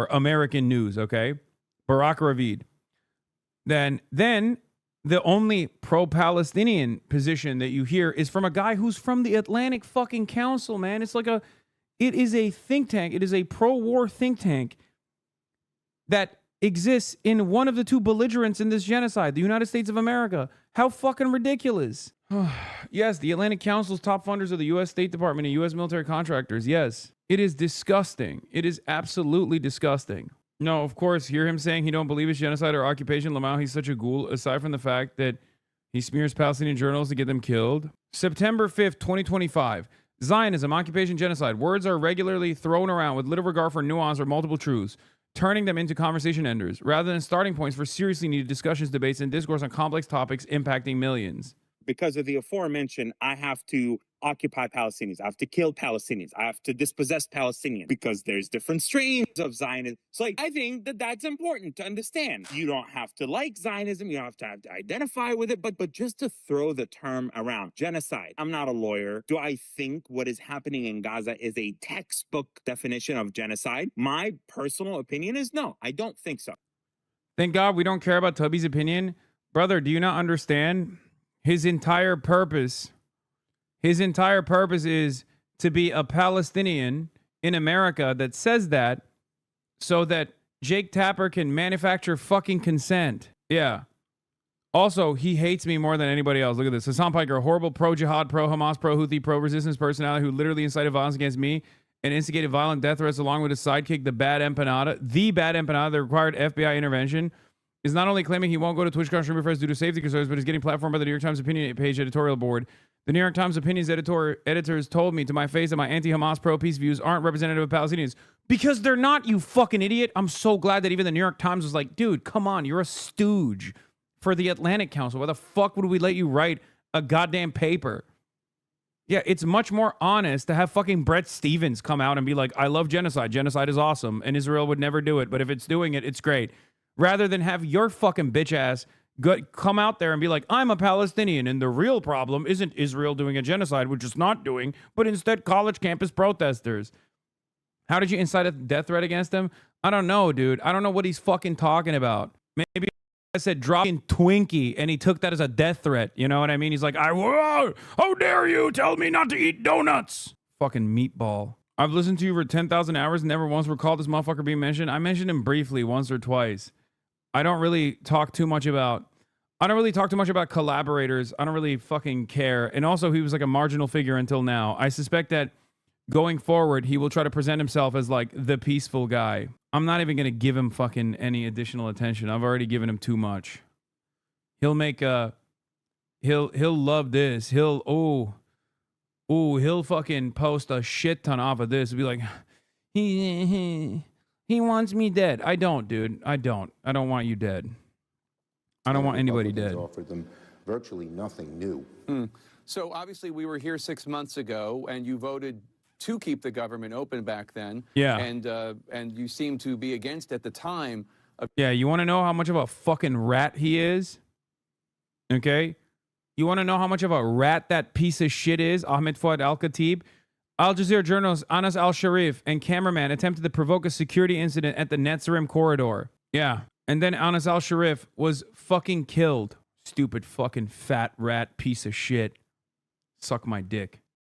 American news, okay? Barak Ravid. Then the only pro-Palestinian position that you hear is from a guy who's from the Atlantic fucking Council, man. It is a think tank. It is a pro-war think tank that exists in one of the two belligerents in this genocide, the United States of America. How fucking ridiculous. Yes, the Atlantic Council's top funders are the U.S. State Department and U.S. military contractors. Yes, it is disgusting. It is absolutely disgusting. No, of course, hear him saying he don't believe it's genocide or occupation. Lamau, he's such a ghoul, aside from the fact that he smears Palestinian journalists to get them killed. September 5th, 2025. Zionism, occupation, genocide. Words are regularly thrown around with little regard for nuance or multiple truths, turning them into conversation enders, rather than starting points for seriously needed discussions, debates, and discourse on complex topics impacting millions. Because of the aforementioned, I have to occupy Palestinians. I have to kill Palestinians. I have to dispossess Palestinians because there's different strains of Zionism. So I think that that's important to understand. You don't have to like Zionism. You don't have to identify with it, but just to throw the term around. Genocide. I'm not a lawyer. Do I think what is happening in Gaza is a textbook definition of genocide? My personal opinion is no, I don't think so. Thank God we don't care about Tubby's opinion. Brother, do you not understand? His entire purpose is to be a Palestinian in America that says that so that Jake Tapper can manufacture fucking consent. Yeah. Also, he hates me more than anybody else. Look at this. Hasan Piker, a horrible pro-jihad, pro-Hamas, pro-Houthi, pro-resistance personality who literally incited violence against me and instigated violent death threats along with his sidekick, the bad Empanada that required FBI intervention, is not only claiming he won't go to TwitchCon stream refresh due to safety concerns, but is getting platformed by the New York Times opinion page editorial board. The New York Times opinions editors told me to my face that my anti-Hamas pro-peace views aren't representative of Palestinians. Because they're not, you fucking idiot. I'm so glad that even the New York Times was like, dude, come on, you're a stooge for the Atlantic Council. Why the fuck would we let you write a goddamn paper? Yeah, it's much more honest to have fucking Brett Stevens come out and be like, I love genocide. Genocide is awesome, and Israel would never do it. But if it's doing it, it's great. Rather than have your fucking bitch ass come out there and be like, I'm a Palestinian, and the real problem isn't Israel doing a genocide, which it's not doing, but instead college campus protesters. How did you incite a death threat against him? I don't know, dude. I don't know what he's fucking talking about. Maybe I said drop in Twinkie, and he took that as a death threat. You know what I mean? He's like, how dare you tell me not to eat donuts? Fucking meatball. I've listened to you for 10,000 hours, never once recalled this motherfucker being mentioned. I mentioned him briefly once or twice. I don't really talk too much about collaborators. I don't really fucking care. And also, he was like a marginal figure until now. I suspect that going forward, he will try to present himself as like the peaceful guy. I'm not even going to give him fucking any additional attention. I've already given him too much. He'll love this. He'll fucking post a shit ton off of this and be like, he wants me dead. I don't, dude. I don't want you dead. I don't want anybody dead. Offered them virtually nothing new. So obviously we were here 6 months ago, and you voted to keep the government open back then. Yeah. And you seemed to be against at the time. Yeah, you want to know how much of a fucking rat he is? Okay? You want to know how much of a rat that piece of shit is? Ahmed Fouad Al-Khatib? Al Jazeera journalist Anas Al-Sharif and cameraman attempted to provoke a security incident at the Netzarim corridor. Yeah. And then Anas Al-Sharif was fucking killed. Stupid fucking fat rat piece of shit. Suck my dick.